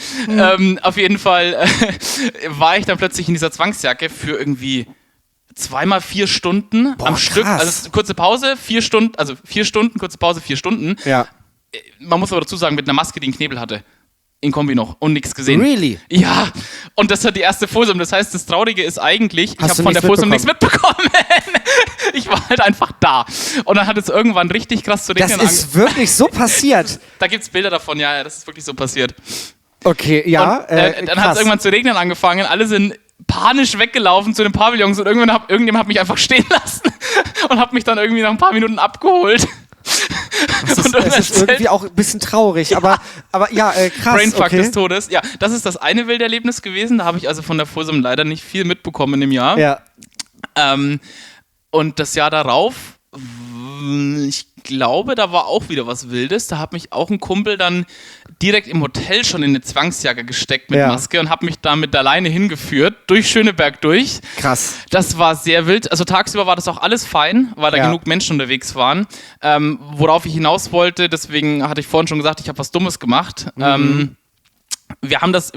Auf jeden Fall war ich dann plötzlich in dieser Zwangsjacke für irgendwie 2x4 Stunden am Stück, also kurze Pause, 4 Stunden, kurze Pause, 4 Stunden. Ja. man muss aber dazu sagen, mit einer Maske, die einen Knebel hatte. In Kombi noch und nichts gesehen. Really? Ja, und das war die erste Folsom. Das heißt, das Traurige ist eigentlich, ich habe von der Folsom nichts mitbekommen. Ich war halt einfach da. Und dann hat es irgendwann richtig krass zu regnen. Das ist wirklich so passiert? Da gibt es Bilder davon, ja, das ist wirklich so passiert. Okay, ja. Und, dann hat es irgendwann zu regnen angefangen. Alle sind panisch weggelaufen zu den Pavillons und irgendjemand hat mich einfach stehen lassen und hat mich dann irgendwie nach ein paar Minuten abgeholt. Es ist irgendwie auch ein bisschen traurig, aber ja, krass. Brainfuck des Todes. Ja, das ist das eine wilde Erlebnis gewesen. Da habe ich also von der Folsom leider nicht viel mitbekommen in dem Jahr. Ja. Und das Jahr darauf, ich glaube, da war auch wieder was Wildes. Da hat mich auch ein Kumpel dann direkt im Hotel schon in eine Zwangsjacke gesteckt mit Maske und hat mich da mit der Leine hingeführt, durch Schöneberg durch. Krass. Das war sehr wild. Also tagsüber war das auch alles fein, weil da genug Menschen unterwegs waren. Worauf ich hinaus wollte, deswegen hatte ich vorhin schon gesagt, ich habe was Dummes gemacht. Wir haben das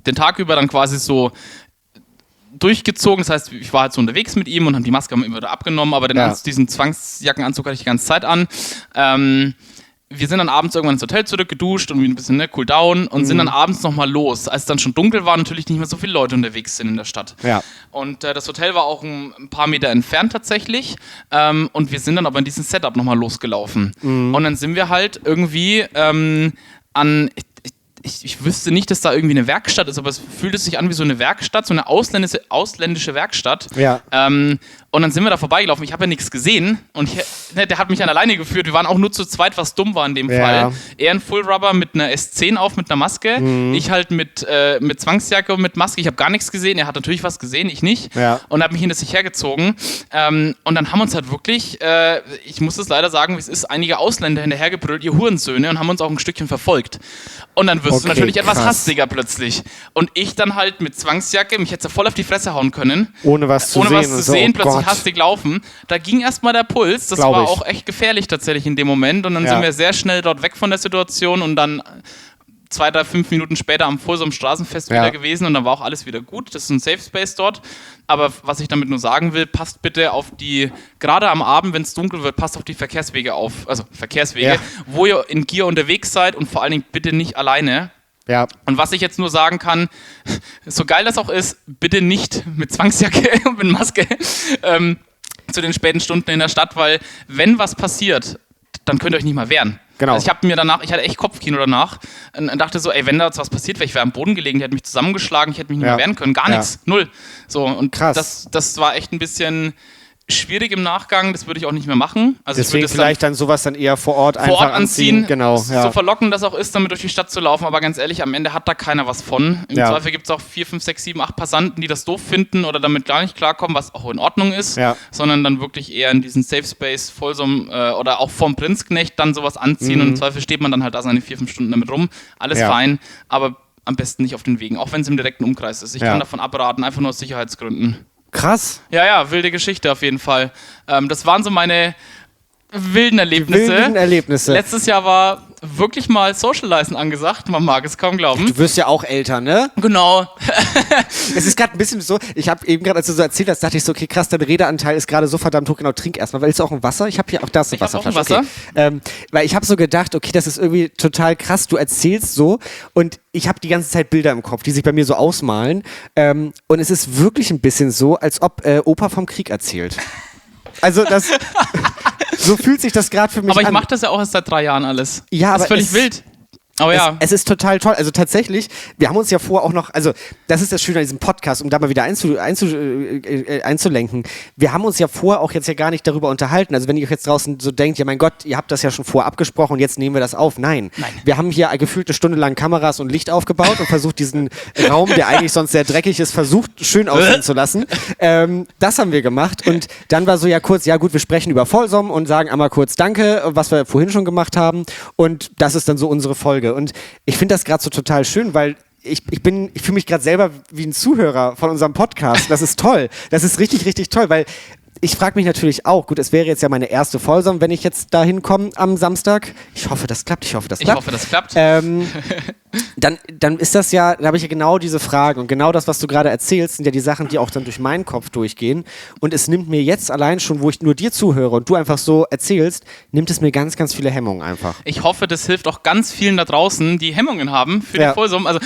den Tag über dann quasi so durchgezogen, das heißt, ich war halt so unterwegs mit ihm und haben die Maske immer wieder abgenommen, aber diesen Zwangsjackenanzug hatte ich die ganze Zeit an. Wir sind dann abends irgendwann ins Hotel zurück, geduscht und ein bisschen cool down und sind dann abends nochmal los. Als es dann schon dunkel war, natürlich nicht mehr so viele Leute unterwegs sind in der Stadt. Ja. Und das Hotel war auch ein paar Meter entfernt tatsächlich und wir sind dann aber in diesem Setup nochmal losgelaufen. Und dann sind wir halt irgendwie ich wüsste nicht, dass da irgendwie eine Werkstatt ist, aber es fühlte sich an wie so eine Werkstatt, so eine ausländische Werkstatt. Ja. Und dann sind wir da vorbeigelaufen. Ich habe ja nichts gesehen und der hat mich an alleine geführt. Wir waren auch nur zu zweit, was dumm war in dem Fall. Er in Full Rubber mit einer S10 auf, mit einer Maske. Ich halt mit Zwangsjacke und mit Maske. Ich habe gar nichts gesehen. Er hat natürlich was gesehen, ich nicht. Ja. Und hat mich hinter sich hergezogen. Und dann haben uns halt wirklich, ich muss es leider sagen, wie es ist, einige Ausländer hinterhergebrüllt, ihr Hurensöhne, und haben uns auch ein Stückchen verfolgt. Und dann wirst du natürlich etwas hastiger plötzlich. Und ich dann halt mit Zwangsjacke, mich hätte voll auf die Fresse hauen können. Ohne was zu sehen. Plötzlich hastig laufen. Da ging erstmal der Puls. Das war auch echt gefährlich tatsächlich in dem Moment. Und dann sind wir sehr schnell dort weg von der Situation und dann 2, 3, 5 Minuten später am Folsom Straßenfest wieder gewesen und dann war auch alles wieder gut. Das ist ein Safe Space dort. Aber was ich damit nur sagen will, passt bitte auf gerade am Abend, wenn es dunkel wird, passt auf die Verkehrswege auf. Also Verkehrswege, wo ihr in Gear unterwegs seid und vor allen Dingen bitte nicht alleine. Ja. Und was ich jetzt nur sagen kann, so geil das auch ist, bitte nicht mit Zwangsjacke und mit Maske zu den späten Stunden in der Stadt, weil wenn was passiert, dann könnt ihr euch nicht mal wehren. Genau. Also ich hatte echt Kopfkino danach und dachte so, ey, wenn da jetzt was passiert wäre, ich wäre am Boden gelegen, die hätte mich zusammengeschlagen, ich hätte mich nicht mehr wehren können, gar nichts, null. So, und krass. Das war echt ein bisschen schwierig im Nachgang, das würde ich auch nicht mehr machen. Also deswegen vielleicht dann sowas dann eher vor Ort anziehen. Genau, so verlockend das auch ist, damit durch die Stadt zu laufen, aber ganz ehrlich, am Ende hat da keiner was von. Im Zweifel gibt es auch 4, 5, 6, 7, 8 Passanten, die das doof finden oder damit gar nicht klarkommen, was auch in Ordnung ist, sondern dann wirklich eher in diesen Safe Space, Folsom oder auch vom Prinzknecht dann sowas anziehen und im Zweifel steht man dann halt da seine 4, 5 Stunden damit rum. Alles fein, aber am besten nicht auf den Wegen, auch wenn es im direkten Umkreis ist. Ich kann davon abraten, einfach nur aus Sicherheitsgründen. Krass. Ja, wilde Geschichte auf jeden Fall. Das waren so meine wilden Erlebnisse. Letztes Jahr war wirklich mal Socializen angesagt, man mag es kaum glauben. Du wirst ja auch älter, ne? Genau. Es ist gerade ein bisschen so, ich habe eben gerade, als du so erzählt hast, dachte ich so, okay, krass, dein Redeanteil ist gerade so verdammt hoch, genau, trink erstmal. Willst du auch ein Wasser? Ich habe hier auch das ein Wasserflasche. Okay. Weil ich habe so gedacht, okay, das ist irgendwie total krass, du erzählst so und ich habe die ganze Zeit Bilder im Kopf, die sich bei mir so ausmalen und es ist wirklich ein bisschen so, als ob Opa vom Krieg erzählt. Also das... So fühlt sich das gerade für mich an. Aber ich mache das ja auch erst seit 3 Jahren alles. Ja, das ist völlig wild. Aber es ist total toll. Also tatsächlich, wir haben uns ja vorher auch noch, also das ist das Schöne an diesem Podcast, um da mal wieder einzulenken. Wir haben uns ja vorher auch jetzt ja gar nicht darüber unterhalten. Also wenn ihr euch jetzt draußen so denkt, ja mein Gott, ihr habt das ja schon vorher abgesprochen und jetzt nehmen wir das auf. Nein. Wir haben hier gefühlt eine Stunde lang Kameras und Licht aufgebaut und versucht diesen Raum, der eigentlich sonst sehr dreckig ist, schön aussehen zu lassen. Das haben wir gemacht und dann war so ja kurz, ja gut, wir sprechen über Folsom und sagen einmal kurz Danke, was wir vorhin schon gemacht haben und das ist dann so unsere Folge. Und ich finde das gerade so total schön, weil ich fühle mich gerade selber wie ein Zuhörer von unserem Podcast. Das ist toll. Das ist richtig, richtig toll, weil ich frage mich natürlich auch, gut, es wäre jetzt ja meine erste Vollsommer, wenn ich jetzt da hinkomme am Samstag. Ich hoffe, das klappt. Dann ist das ja, da habe ich ja genau diese Fragen und genau das, was du gerade erzählst, sind ja die Sachen, die auch dann durch meinen Kopf durchgehen und es nimmt mir jetzt allein schon, wo ich nur dir zuhöre und du einfach so erzählst, nimmt es mir ganz, ganz viele Hemmungen einfach. Ich hoffe, das hilft auch ganz vielen da draußen, die Hemmungen haben für die Vollsommer. Also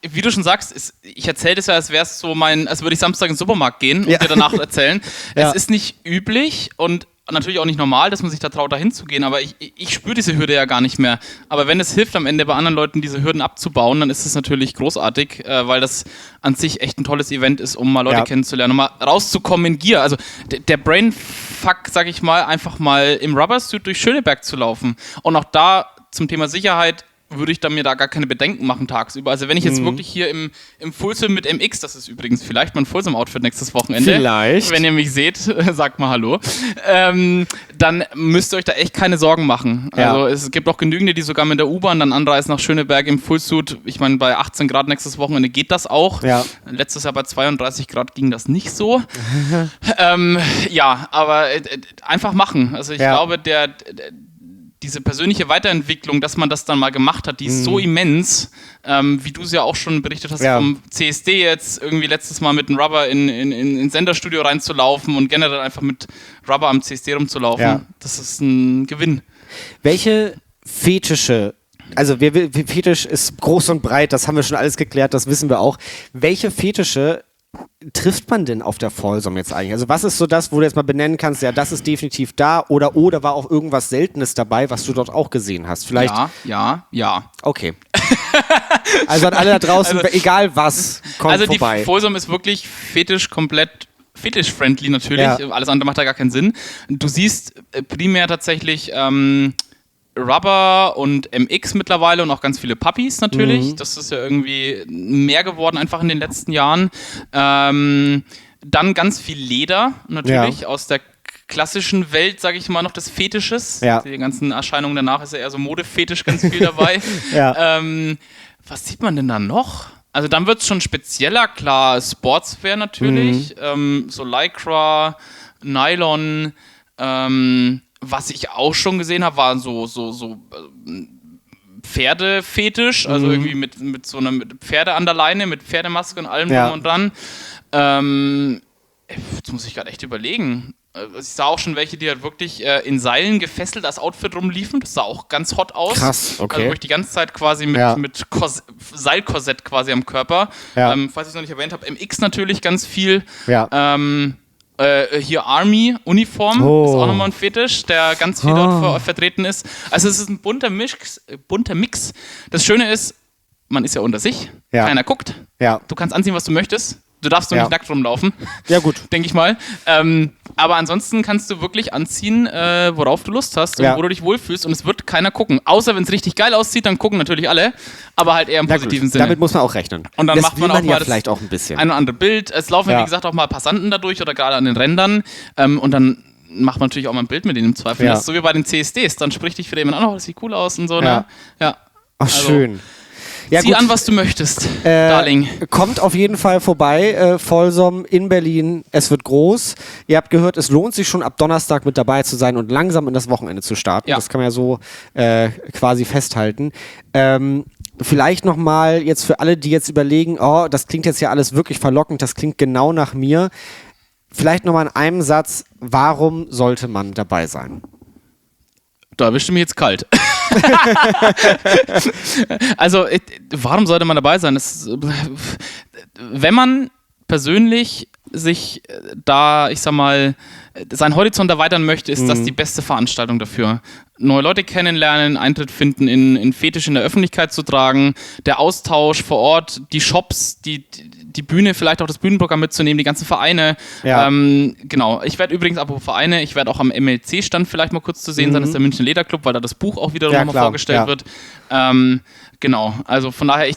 wie du schon sagst, ich erzähle das ja, als wäre es so als würde ich Samstag in den Supermarkt gehen und dir danach erzählen. Es ist nicht üblich und natürlich auch nicht normal, dass man sich da traut, da hinzugehen, aber ich spüre diese Hürde ja gar nicht mehr. Aber wenn es hilft, am Ende bei anderen Leuten diese Hürden abzubauen, dann ist es natürlich großartig, weil das an sich echt ein tolles Event ist, um mal Leute kennenzulernen, um mal rauszukommen in Gier. Also der Brainfuck, sag ich mal, einfach mal im Rubbersuit durch Schöneberg zu laufen. Und auch da zum Thema Sicherheit würde ich mir da gar keine Bedenken machen tagsüber. Also wenn ich jetzt wirklich hier im Fullsuit mit MX, das ist übrigens vielleicht mein Fullsuit-Outfit nächstes Wochenende. Vielleicht. Wenn ihr mich seht, sagt mal Hallo. Dann müsst ihr euch da echt keine Sorgen machen. Also es gibt auch genügende, die sogar mit der U-Bahn dann anreisen nach Schöneberg im Fullsuit. Ich meine, bei 18 Grad nächstes Wochenende geht das auch. Ja. Letztes Jahr bei 32 Grad ging das nicht so. Aber einfach machen. Also ich glaube, diese persönliche Weiterentwicklung, dass man das dann mal gemacht hat, die ist so immens, wie du es ja auch schon berichtet hast, vom CSD jetzt irgendwie letztes Mal mit einem Rubber in Senderstudio reinzulaufen und generell einfach mit Rubber am CSD rumzulaufen. Ja. Das ist ein Gewinn. Welche Fetische, also Fetisch ist groß und breit, das haben wir schon alles geklärt, das wissen wir auch. Welche Fetische trifft man denn auf der Vollsommer jetzt eigentlich? Also was ist so das, wo du jetzt mal benennen kannst, ja, das ist definitiv da oder war auch irgendwas Seltenes dabei, was du dort auch gesehen hast? Vielleicht? Ja. Okay. Also an alle da draußen, egal was, kommt vorbei. Also die Vollsommer ist wirklich komplett fetisch-friendly natürlich, alles andere macht da gar keinen Sinn. Du siehst primär tatsächlich Rubber und MX mittlerweile und auch ganz viele Puppies natürlich. Das ist ja irgendwie mehr geworden einfach in den letzten Jahren. Dann ganz viel Leder natürlich aus der klassischen Welt, sage ich mal, noch des Fetisches. Ja. Die ganzen Erscheinungen danach ist ja eher so Modefetisch ganz viel dabei. Was sieht man denn da noch? Also dann wird es schon spezieller, klar, Sportswear natürlich, so Lycra, Nylon, was ich auch schon gesehen habe, war so Pferdefetisch, also irgendwie mit so einer Pferde an der Leine, mit Pferdemaske und allem drum und dran. Jetzt muss ich gerade echt überlegen. Ich sah auch schon welche, die halt wirklich in Seilen gefesselt als Outfit rumliefen. Das sah auch ganz hot aus. Krass, okay. Also wo ich die ganze Zeit quasi mit Seilkorsett quasi am Körper. Falls ich es noch nicht erwähnt habe, MX natürlich ganz viel. Ja. Hier Army-Uniform ist auch nochmal ein Fetisch, der ganz viel dort vertreten ist. Also es ist ein bunter Mix. Das Schöne ist, man ist ja unter sich, keiner guckt. Ja. Du kannst anziehen, was du möchtest. Du darfst doch nicht nackt rumlaufen. Ja, gut. Denke ich mal. Aber ansonsten kannst du wirklich anziehen, worauf du Lust hast und wo du dich wohlfühlst und es wird keiner gucken. Außer wenn es richtig geil aussieht, dann gucken natürlich alle, aber halt eher im positiven Sinne. Damit muss man auch rechnen. Und dann macht man auch mal vielleicht auch ein bisschen. Ein oder andere Bild. Es laufen, wie gesagt, auch mal Passanten dadurch oder gerade an den Rändern. Und dann macht man natürlich auch mal ein Bild mit denen im Zweifel. Das ist so wie bei den CSDs. Dann spricht dich für jemand an, das sieht cool aus und so. Ne? Ja. Ach, schön. Ja, zieh an, was du möchtest, Darling. Kommt auf jeden Fall vorbei, Vollsommer in Berlin. Es wird groß. Ihr habt gehört, es lohnt sich schon ab Donnerstag mit dabei zu sein und langsam in das Wochenende zu starten. Ja. Das kann man ja so quasi festhalten. Vielleicht nochmal jetzt für alle, die jetzt überlegen, das klingt jetzt ja alles wirklich verlockend, das klingt genau nach mir. Vielleicht nochmal in einem Satz, warum sollte man dabei sein? Da erwischt du mich jetzt kalt. Also, warum sollte man dabei sein? Wenn man persönlich sich da, ich sag mal, seinen Horizont erweitern möchte, ist das die beste Veranstaltung dafür. Neue Leute kennenlernen, Eintritt finden, in Fetisch in der Öffentlichkeit zu tragen, der Austausch vor Ort, die Shops, die Bühne, vielleicht auch das Bühnenprogramm mitzunehmen, die ganzen Vereine. Ja. Genau. Ich werde übrigens, apropos Vereine, ich werde auch am MLC-Stand vielleicht mal kurz zu sehen sein, das ist der München Lederclub, weil da das Buch auch wieder nochmal vorgestellt wird. Genau. Also von daher,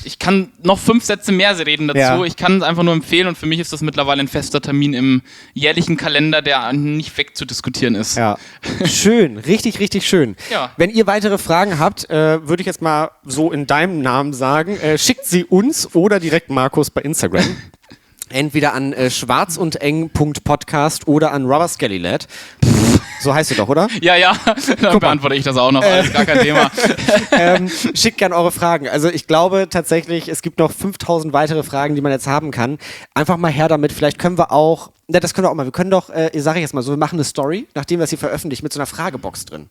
ich kann noch 5 Sätze mehr reden dazu. Ja. Ich kann es einfach nur empfehlen und für mich ist das mittlerweile ein fester Termin im jährlichen Kalender, der nicht wegzudiskutieren ist. Ja. Schön, richtig, richtig schön. Ja. Wenn ihr weitere Fragen habt, würde ich jetzt mal so in deinem Namen sagen, schickt sie uns oder direkt Markus bei Instagram. Entweder an schwarzundeng.podcast oder an rubberscallylad. So heißt du doch, oder? Ja, dann beantworte ich das auch noch. Alles gar kein Thema. Schickt gerne eure Fragen. Also ich glaube tatsächlich, es gibt noch 5000 weitere Fragen, die man jetzt haben kann. Einfach mal her damit. Vielleicht können wir auch, das können wir auch mal, wir können doch, sage ich jetzt mal so, wir machen eine Story, nachdem wir es hier veröffentlichen, mit so einer Fragebox drin.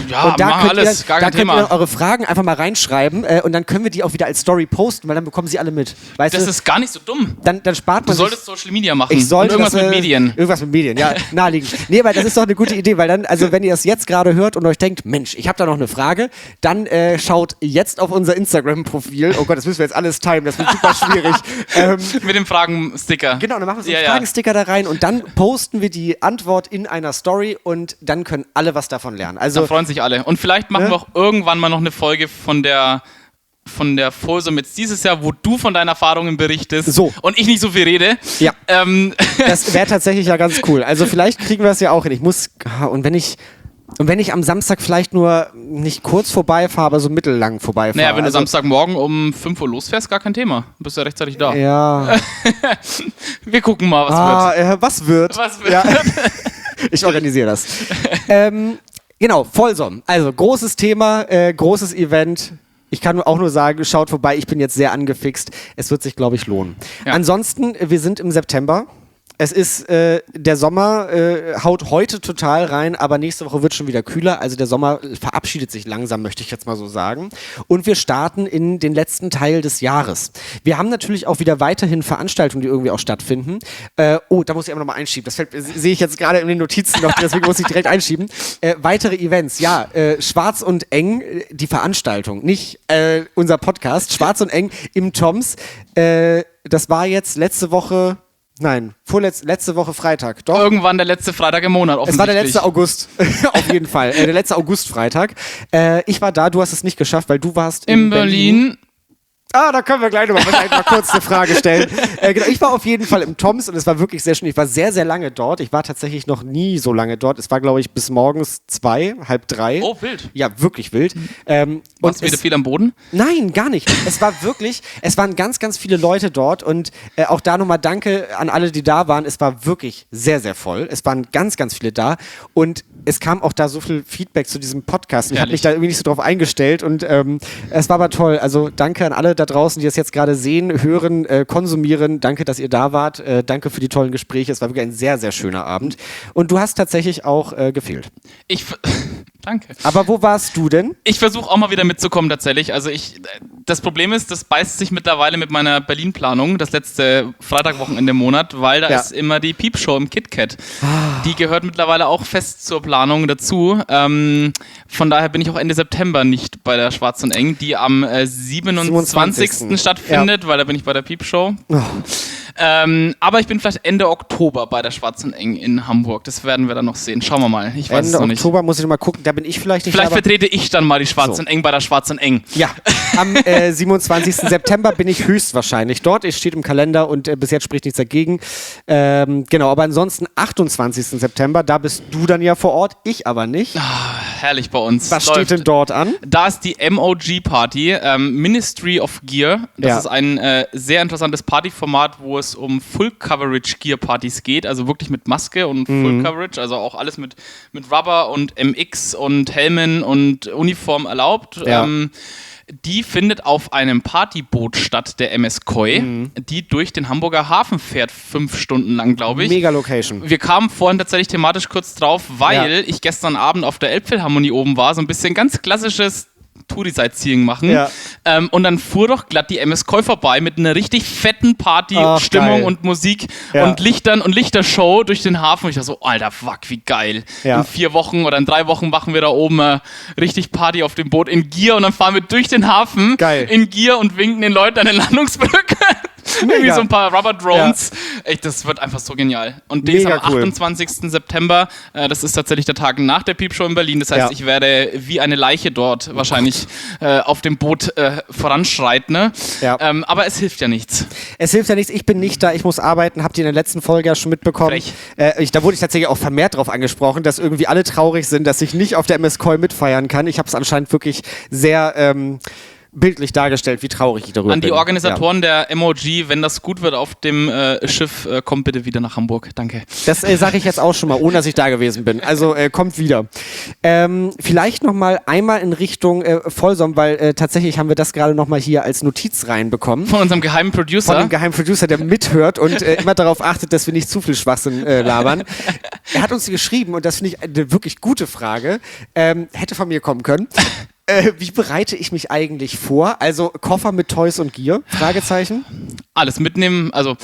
Ja, und da machen alles, gar kein Thema. Da könnt ihr eure Fragen einfach mal reinschreiben und dann können wir die auch wieder als Story posten, weil dann bekommen sie alle mit. Weißt das du? Ist gar nicht so dumm. Dann spart man Du solltest Social Media machen. Ich sollte und irgendwas mit Medien. Irgendwas mit Medien, ja, naheliegend. Nee, weil das ist doch eine gute Idee, weil dann, also wenn ihr es jetzt gerade hört und euch denkt, Mensch, ich habe da noch eine Frage, dann schaut jetzt auf unser Instagram-Profil. Oh Gott, das müssen wir jetzt alles timen, das wird super schwierig. Mit dem Fragensticker. Genau, dann machen wir so einen Fragensticker da rein und dann posten wir die Antwort in einer Story und dann können alle was davon lernen. Also, da freuen sich alle. Und vielleicht machen wir auch irgendwann mal noch eine Folge von der Folsum jetzt dieses Jahr, wo du von deinen Erfahrungen berichtest und ich nicht so viel rede. Ja. Das wäre tatsächlich ja ganz cool. Also vielleicht kriegen wir es ja auch hin. Und wenn ich am Samstag vielleicht nur nicht kurz vorbeifahre, aber so mittellang vorbeifahre. Naja, wenn du Samstagmorgen um 5 Uhr losfährst, gar kein Thema. Du bist ja rechtzeitig da. Ja. Wir gucken mal, was wird. Was wird? Ja. Ich organisiere das. Genau, Folsom. Also großes Thema, großes Event. Ich kann auch nur sagen, schaut vorbei, ich bin jetzt sehr angefixt. Es wird sich, glaube ich, lohnen. Ja. Ansonsten, wir sind im September. Es ist, der Sommer haut heute total rein, aber nächste Woche wird schon wieder kühler. Also der Sommer verabschiedet sich langsam, möchte ich jetzt mal so sagen. Und wir starten in den letzten Teil des Jahres. Wir haben natürlich auch wieder weiterhin Veranstaltungen, die irgendwie auch stattfinden. Da muss ich aber nochmal einschieben. Das sehe ich jetzt gerade in den Notizen noch, deswegen muss ich direkt einschieben. Weitere Events, ja. Schwarz und Eng, die Veranstaltung, nicht unser Podcast. Schwarz und Eng im Toms. Das war jetzt letzte Woche Freitag. Doch. Irgendwann der letzte Freitag im Monat, offensichtlich. Es war der letzte August, auf jeden Fall. Der letzte August-Freitag. Ich war da, du hast es nicht geschafft, weil du warst in Berlin. Da können wir gleich mal kurz eine Frage stellen. Genau, ich war auf jeden Fall im Toms und es war wirklich sehr schön. Ich war sehr, sehr lange dort. Ich war tatsächlich noch nie so lange dort. Es war, glaube ich, bis morgens 2, halb 3. Oh, wild. Ja, wirklich wild. Warst du wieder viel am Boden? Nein, gar nicht. Es waren ganz, ganz viele Leute dort und auch da nochmal danke an alle, die da waren. Es war wirklich sehr, sehr voll. Es waren ganz, ganz viele da und es kam auch da so viel Feedback zu diesem Podcast. Ich habe mich da irgendwie nicht so drauf eingestellt und es war aber toll. Also danke an alle da draußen, die das jetzt gerade sehen, hören, konsumieren. Danke, dass ihr da wart. Danke für die tollen Gespräche. Es war wirklich ein sehr, sehr schöner Abend. Und du hast tatsächlich auch gefehlt. Danke. Aber wo warst du denn? Ich versuche auch mal wieder mitzukommen tatsächlich. Also das Problem ist, das beißt sich mittlerweile mit meiner Berlin-Planung, das letzte Freitagwochenende im Monat, weil da ist immer die Piepshow im KitKat. Die gehört mittlerweile auch fest zur Planung dazu. Von daher bin ich auch Ende September nicht bei der Schwarz und Eng, die am 27. stattfindet, weil da bin ich bei der Piepshow. Oh. Aber ich bin vielleicht Ende Oktober bei der Schwarz und Eng in Hamburg. Das werden wir dann noch sehen. Schauen wir mal. Ich weiß es noch nicht. Ende Oktober muss ich noch mal gucken. Da bin ich vielleicht nicht. Vielleicht vertrete ich dann mal die Schwarz und Eng bei der Schwarz und Eng. Ja, am 27. September bin ich höchstwahrscheinlich dort. Es steht im Kalender und bis jetzt spricht nichts dagegen. Genau, aber ansonsten 28. September, da bist du dann ja vor Ort, ich aber nicht. Herrlich bei uns. Was steht denn dort an? Da ist die MOG-Party, Ministry of Gear. Das ist ein sehr interessantes Partyformat, wo es um Full-Coverage-Gear-Partys geht, also wirklich mit Maske und Full-Coverage, also auch alles mit Rubber und MX und Helmen und Uniform erlaubt. Ja. Die findet auf einem Partyboot statt, der MS Koi, die durch den Hamburger Hafen fährt, 5 Stunden lang, glaube ich. Mega Location. Wir kamen vorhin tatsächlich thematisch kurz drauf, weil ich gestern Abend auf der Elbphilharmonie oben war, so ein bisschen ganz klassisches Touri-Sightseeing machen. Ja. Und dann fuhr doch glatt die MS Koi vorbei mit einer richtig fetten Party-Stimmung und Musik und Lichtern und Lichtershow durch den Hafen. Und ich dachte so, alter Fuck, wie geil. Ja. In 4 Wochen oder in 3 Wochen machen wir da oben richtig Party auf dem Boot in Gear und dann fahren wir durch den Hafen in Gear und winken den Leuten an den Landungsbrücken. Irgendwie so ein paar Rubber-Drones. Ja. Echt, das wird einfach so genial. Und die ist am 28. September. Das ist tatsächlich der Tag nach der Piepshow in Berlin. Das heißt, ich werde wie eine Leiche dort wahrscheinlich auf dem Boot voranschreiten. Ne? Ja. Aber es hilft ja nichts. Es hilft ja nichts. Ich bin nicht da. Ich muss arbeiten. Habt ihr in der letzten Folge ja schon mitbekommen. Da wurde ich tatsächlich auch vermehrt drauf angesprochen, dass irgendwie alle traurig sind, dass ich nicht auf der MS Koi mitfeiern kann. Ich habe es anscheinend wirklich sehr bildlich dargestellt, wie traurig ich darüber bin. An die Organisatoren der MOG, wenn das gut wird auf dem Schiff, kommt bitte wieder nach Hamburg. Danke. Das sage ich jetzt auch schon mal, ohne dass ich da gewesen bin. Also kommt wieder. Vielleicht nochmal einmal in Richtung Folsom, weil tatsächlich haben wir das gerade nochmal hier als Notiz reinbekommen. Von unserem geheimen Producer. Von dem geheimen Producer, der mithört und immer darauf achtet, dass wir nicht zu viel Schwachsinn labern. Er hat uns geschrieben, und das finde ich eine wirklich gute Frage, hätte von mir kommen können. Wie bereite ich mich eigentlich vor? Also Koffer mit Toys und Gear? Fragezeichen. Alles mitnehmen. Also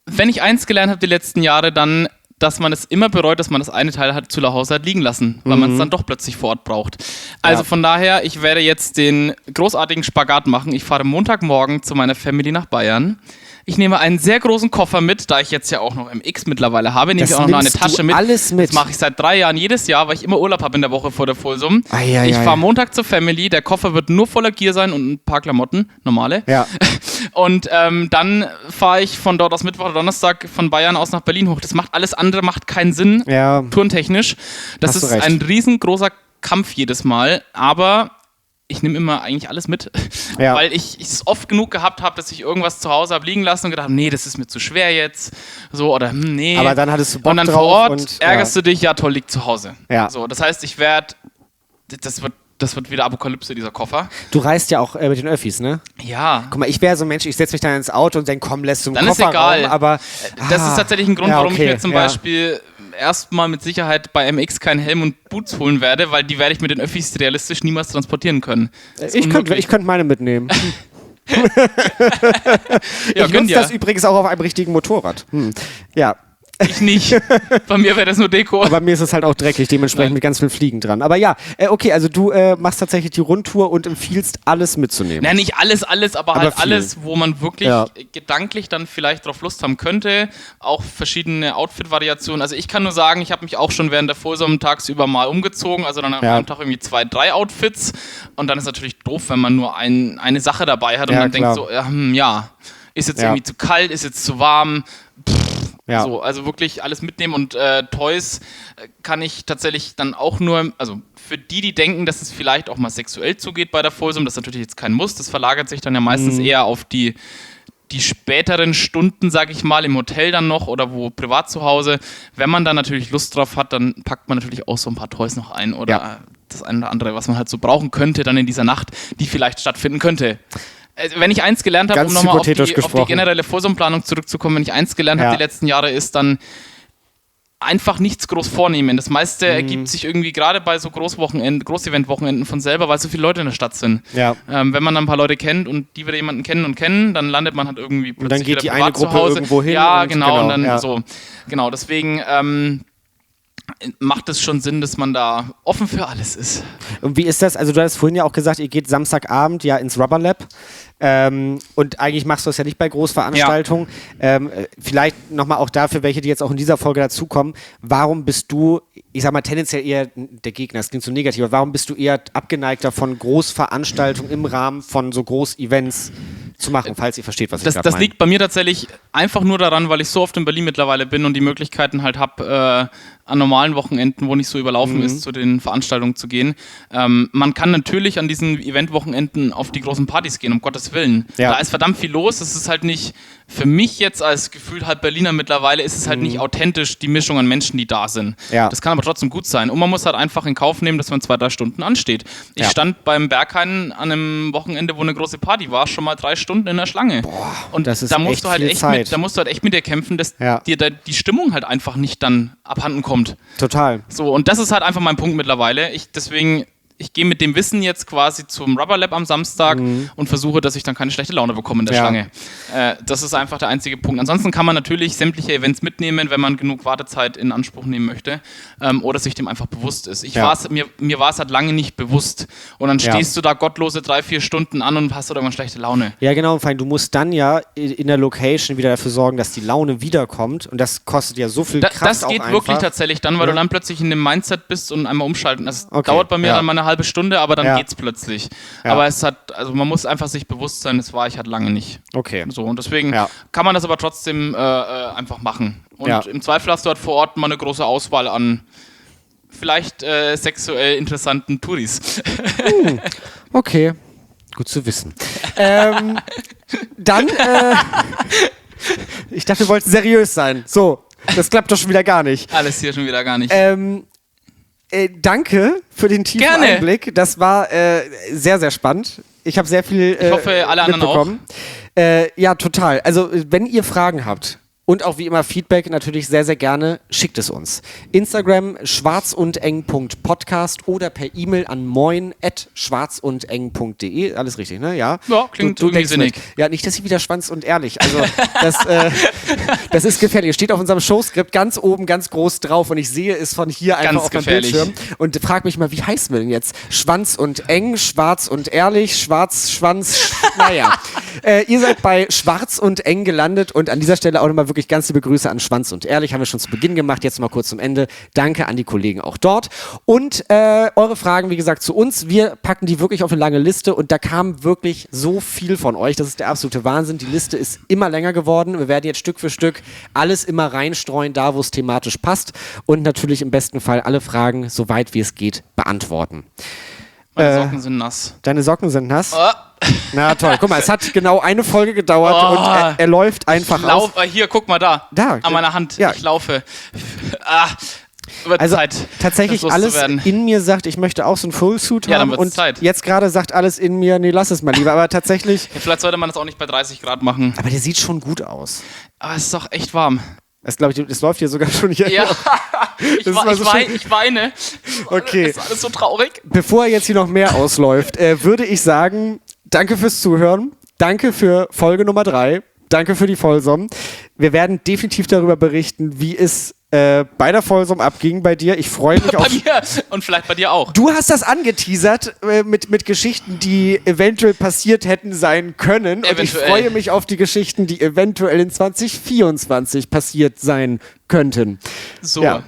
wenn ich eins gelernt habe die letzten Jahre, dann, dass man es immer bereut, dass man das eine Teil zu Hause hat liegen lassen, weil man es dann doch plötzlich vor Ort braucht. Also von daher, ich werde jetzt den großartigen Spagat machen. Ich fahre Montagmorgen zu meiner Family nach Bayern. Ich nehme einen sehr großen Koffer mit, da ich jetzt ja auch noch MX mittlerweile habe, nehme ich auch noch eine Tasche mit. Alles mit. Das mache ich seit 3 Jahren jedes Jahr, weil ich immer Urlaub habe in der Woche vor der Folsum. Ich fahre Montag zur Family, der Koffer wird nur voller Gear sein und ein paar Klamotten, normale. Ja. Und dann fahre ich von dort aus Mittwoch oder Donnerstag von Bayern aus nach Berlin hoch. Das macht alles andere, macht keinen Sinn, tourentechnisch. Das ist ein riesengroßer Kampf jedes Mal, aber ich nehme immer eigentlich alles mit, weil ich es oft genug gehabt habe, dass ich irgendwas zu Hause habe liegen lassen und gedacht, nee, das ist mir zu schwer jetzt, so, oder nee. Aber dann hattest du Bock und dann drauf vor Ort ärgerst du dich, ja toll, liegt zu Hause. Ja. So, das heißt, das wird wieder Apokalypse, dieser Koffer. Du reist ja auch mit den Öffis, ne? Ja. Guck mal, ich wäre so ein Mensch, ich setze mich dann ins Auto und denke, komm, lässt du einen Kofferraum. Dann ist egal. Aber das ist tatsächlich ein Grund, warum ich mir zum Beispiel erstmal mit Sicherheit bei MX keinen Helm und Boots holen werde, weil die werde ich mit den Öffis realistisch niemals transportieren können. Ich könnte meine mitnehmen. Ich nutze das übrigens auch auf einem richtigen Motorrad. Ja. Ich nicht. Bei mir wäre das nur Deko. Aber mir ist es halt auch dreckig, dementsprechend mit ganz vielen Fliegen dran. Aber ja, okay, also du machst tatsächlich die Rundtour und empfiehlst, alles mitzunehmen. Nein, nicht alles, aber halt viel. Alles, wo man wirklich gedanklich dann vielleicht drauf Lust haben könnte. Auch verschiedene Outfit-Variationen. Also ich kann nur sagen, ich habe mich auch schon während der Folsum tagsüber mal umgezogen. Also dann an einem Tag irgendwie 2, 3 Outfits. Und dann ist natürlich doof, wenn man nur eine Sache dabei hat und man denkt so, ist jetzt irgendwie zu kalt, ist jetzt zu warm. So, also wirklich alles mitnehmen und Toys kann ich tatsächlich dann auch nur, also für die denken, dass es vielleicht auch mal sexuell zugeht bei der Folsum, das ist natürlich jetzt kein Muss, das verlagert sich dann ja meistens eher auf die späteren Stunden, sage ich mal, im Hotel dann noch oder wo privat zu Hause. Wenn man da natürlich Lust drauf hat, dann packt man natürlich auch so ein paar Toys noch ein oder das eine oder andere, was man halt so brauchen könnte dann in dieser Nacht, die vielleicht stattfinden könnte. Wenn ich eins gelernt habe, um nochmal auf die generelle Folsumplanung zurückzukommen, wenn ich eins gelernt habe die letzten Jahre, ist dann einfach nichts groß vornehmen. Das meiste ergibt sich irgendwie gerade bei so Großevent-Wochenenden von selber, weil so viele Leute in der Stadt sind. Ja. Wenn man dann ein paar Leute kennt und die wieder jemanden kennen, dann landet man halt irgendwie plötzlich und dann geht wieder die eine Gruppe irgendwo hin. Ja, genau. Und dann so. Genau, deswegen macht es schon Sinn, dass man da offen für alles ist. Und wie ist das? Also du hast vorhin ja auch gesagt, ihr geht Samstagabend ins Rubber Lab und eigentlich machst du das ja nicht bei Großveranstaltungen. Vielleicht nochmal auch dafür, welche, die jetzt auch in dieser Folge dazukommen, warum bist du, ich sag mal tendenziell eher der Gegner, das klingt so negativ, aber warum bist du eher abgeneigter von Großveranstaltungen im Rahmen von so Groß-Events zu machen, falls ihr versteht, was ich gerade meine? Das liegt bei mir tatsächlich einfach nur daran, weil ich so oft in Berlin mittlerweile bin und die Möglichkeiten halt habe, an normalen Wochenenden, wo nicht so überlaufen ist, zu den Veranstaltungen zu gehen. Man kann natürlich an diesen Eventwochenenden auf die großen Partys gehen, um Gottes Willen. Ja. Da ist verdammt viel los. Es ist halt nicht, für mich jetzt als gefühlt halb Berliner mittlerweile, ist es halt nicht authentisch, die Mischung an Menschen, die da sind. Ja. Das kann aber trotzdem gut sein. Und man muss halt einfach in Kauf nehmen, dass man 2-3 Stunden ansteht. Ich stand beim Berghain an einem Wochenende, wo eine große Party war, schon mal 3 Stunden in der Schlange. Boah, und das ist da musst du halt echt mit dir kämpfen, dass dir da die Stimmung halt einfach nicht dann abhanden kommt. Total. So, und das ist halt einfach mein Punkt mittlerweile. Ich gehe mit dem Wissen jetzt quasi zum Rubber Lab am Samstag und versuche, dass ich dann keine schlechte Laune bekomme in der Schlange. Das ist einfach der einzige Punkt. Ansonsten kann man natürlich sämtliche Events mitnehmen, wenn man genug Wartezeit in Anspruch nehmen möchte oder sich dem einfach bewusst ist. Mir war es halt lange nicht bewusst und dann stehst du da gottlose 3-4 Stunden an und hast irgendwann schlechte Laune. Ja, genau. Und du musst dann ja in der Location wieder dafür sorgen, dass die Laune wiederkommt und das kostet ja so viel Kraft Das geht wirklich tatsächlich dann, weil du dann plötzlich in dem Mindset bist und einmal umschalten. Das dauert bei mir dann mal eine halbe Stunde, aber dann geht's plötzlich. Ja. Aber man muss einfach sich bewusst sein, das war ich halt lange nicht. Okay. So, und deswegen kann man das aber trotzdem einfach machen. Und im Zweifel hast du halt vor Ort mal eine große Auswahl an vielleicht sexuell interessanten Touris. Okay. Gut zu wissen. Dann, ich dachte, wir wollten seriös sein. So, das klappt doch schon wieder gar nicht. Alles hier schon wieder gar nicht. Danke für den tiefen Einblick. Das war sehr, sehr spannend. Ich habe sehr viel ich hoffe, alle anderen mitbekommen. Ja, total. Also, wenn ihr Fragen habt und auch wie immer Feedback, natürlich sehr, sehr gerne, schickt es uns. Instagram schwarzundeng.podcast oder per E-Mail an moin@schwarzundeng.de. Alles richtig, ne? Ja, klingt irgendwie sinnig. Ja, nicht, dass ich wieder schwanz und ehrlich. Also, das ist gefährlich. Es steht auf unserem Showskript ganz oben, ganz groß drauf und ich sehe es von hier einfach ganz auf dem Bildschirm und frage mich mal, wie heißen wir denn jetzt? Schwanz und eng, schwarz und ehrlich, schwarz, Schwanz, naja. Ihr seid bei Schwarz und eng gelandet und an dieser Stelle auch nochmal wirklich ganz liebe Grüße an Schwanz und ehrlich. Haben wir schon zu Beginn gemacht, jetzt mal kurz zum Ende. Danke an die Kollegen auch dort. Und eure Fragen, wie gesagt, zu uns. Wir packen die wirklich auf eine lange Liste und da kam wirklich so viel von euch. Das ist der absolute Wahnsinn. Die Liste ist immer länger geworden. Wir werden jetzt Stück für Stück alles immer reinstreuen, da wo es thematisch passt und natürlich im besten Fall alle Fragen, so weit wie es geht, beantworten. Meine Socken sind nass. Deine Socken sind nass? Oh. Na toll, guck mal, es hat genau eine Folge gedauert und er läuft einfach aus. Hier, guck mal da. An meiner Hand. Ja. Ich laufe. Also Zeit, tatsächlich alles in mir sagt, ich möchte auch so ein Fullsuit haben. Dann und Zeit. Jetzt gerade sagt alles in mir, nee, lass es mal lieber. Aber tatsächlich... Ja, vielleicht sollte man das auch nicht bei 30 Grad machen. Aber der sieht schon gut aus. Aber es ist doch echt warm. Das glaube ich, das läuft hier sogar schon hier. Ja, ich weine. Okay. Das ist alles so traurig. Bevor er jetzt hier noch mehr ausläuft, würde ich sagen, danke fürs Zuhören. Danke für Folge Nummer 3. Danke für die Vollsom. Wir werden definitiv darüber berichten, wie es bei der Vollsom abging bei dir. Ich freue mich auf... Bei mir und vielleicht bei dir auch. Du hast das angeteasert mit Geschichten, die eventuell passiert hätten sein können. Und ich freue mich auf die Geschichten, die eventuell in 2024 passiert sein könnten. So. Ja.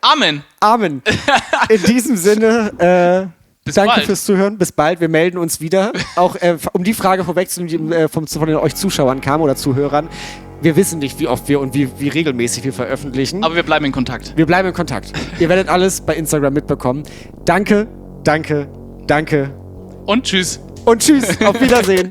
Amen. Amen. In diesem Sinne... Danke bald. Fürs Zuhören. Bis bald. Wir melden uns wieder. Auch um die Frage vorwegzunehmen, die von euch Zuschauern kam oder Zuhörern. Wir wissen nicht, wie oft wir und wie regelmäßig wir veröffentlichen. Aber wir bleiben in Kontakt. Wir bleiben in Kontakt. Ihr werdet alles bei Instagram mitbekommen. Danke, danke, danke. Und tschüss. Und tschüss. Auf Wiedersehen.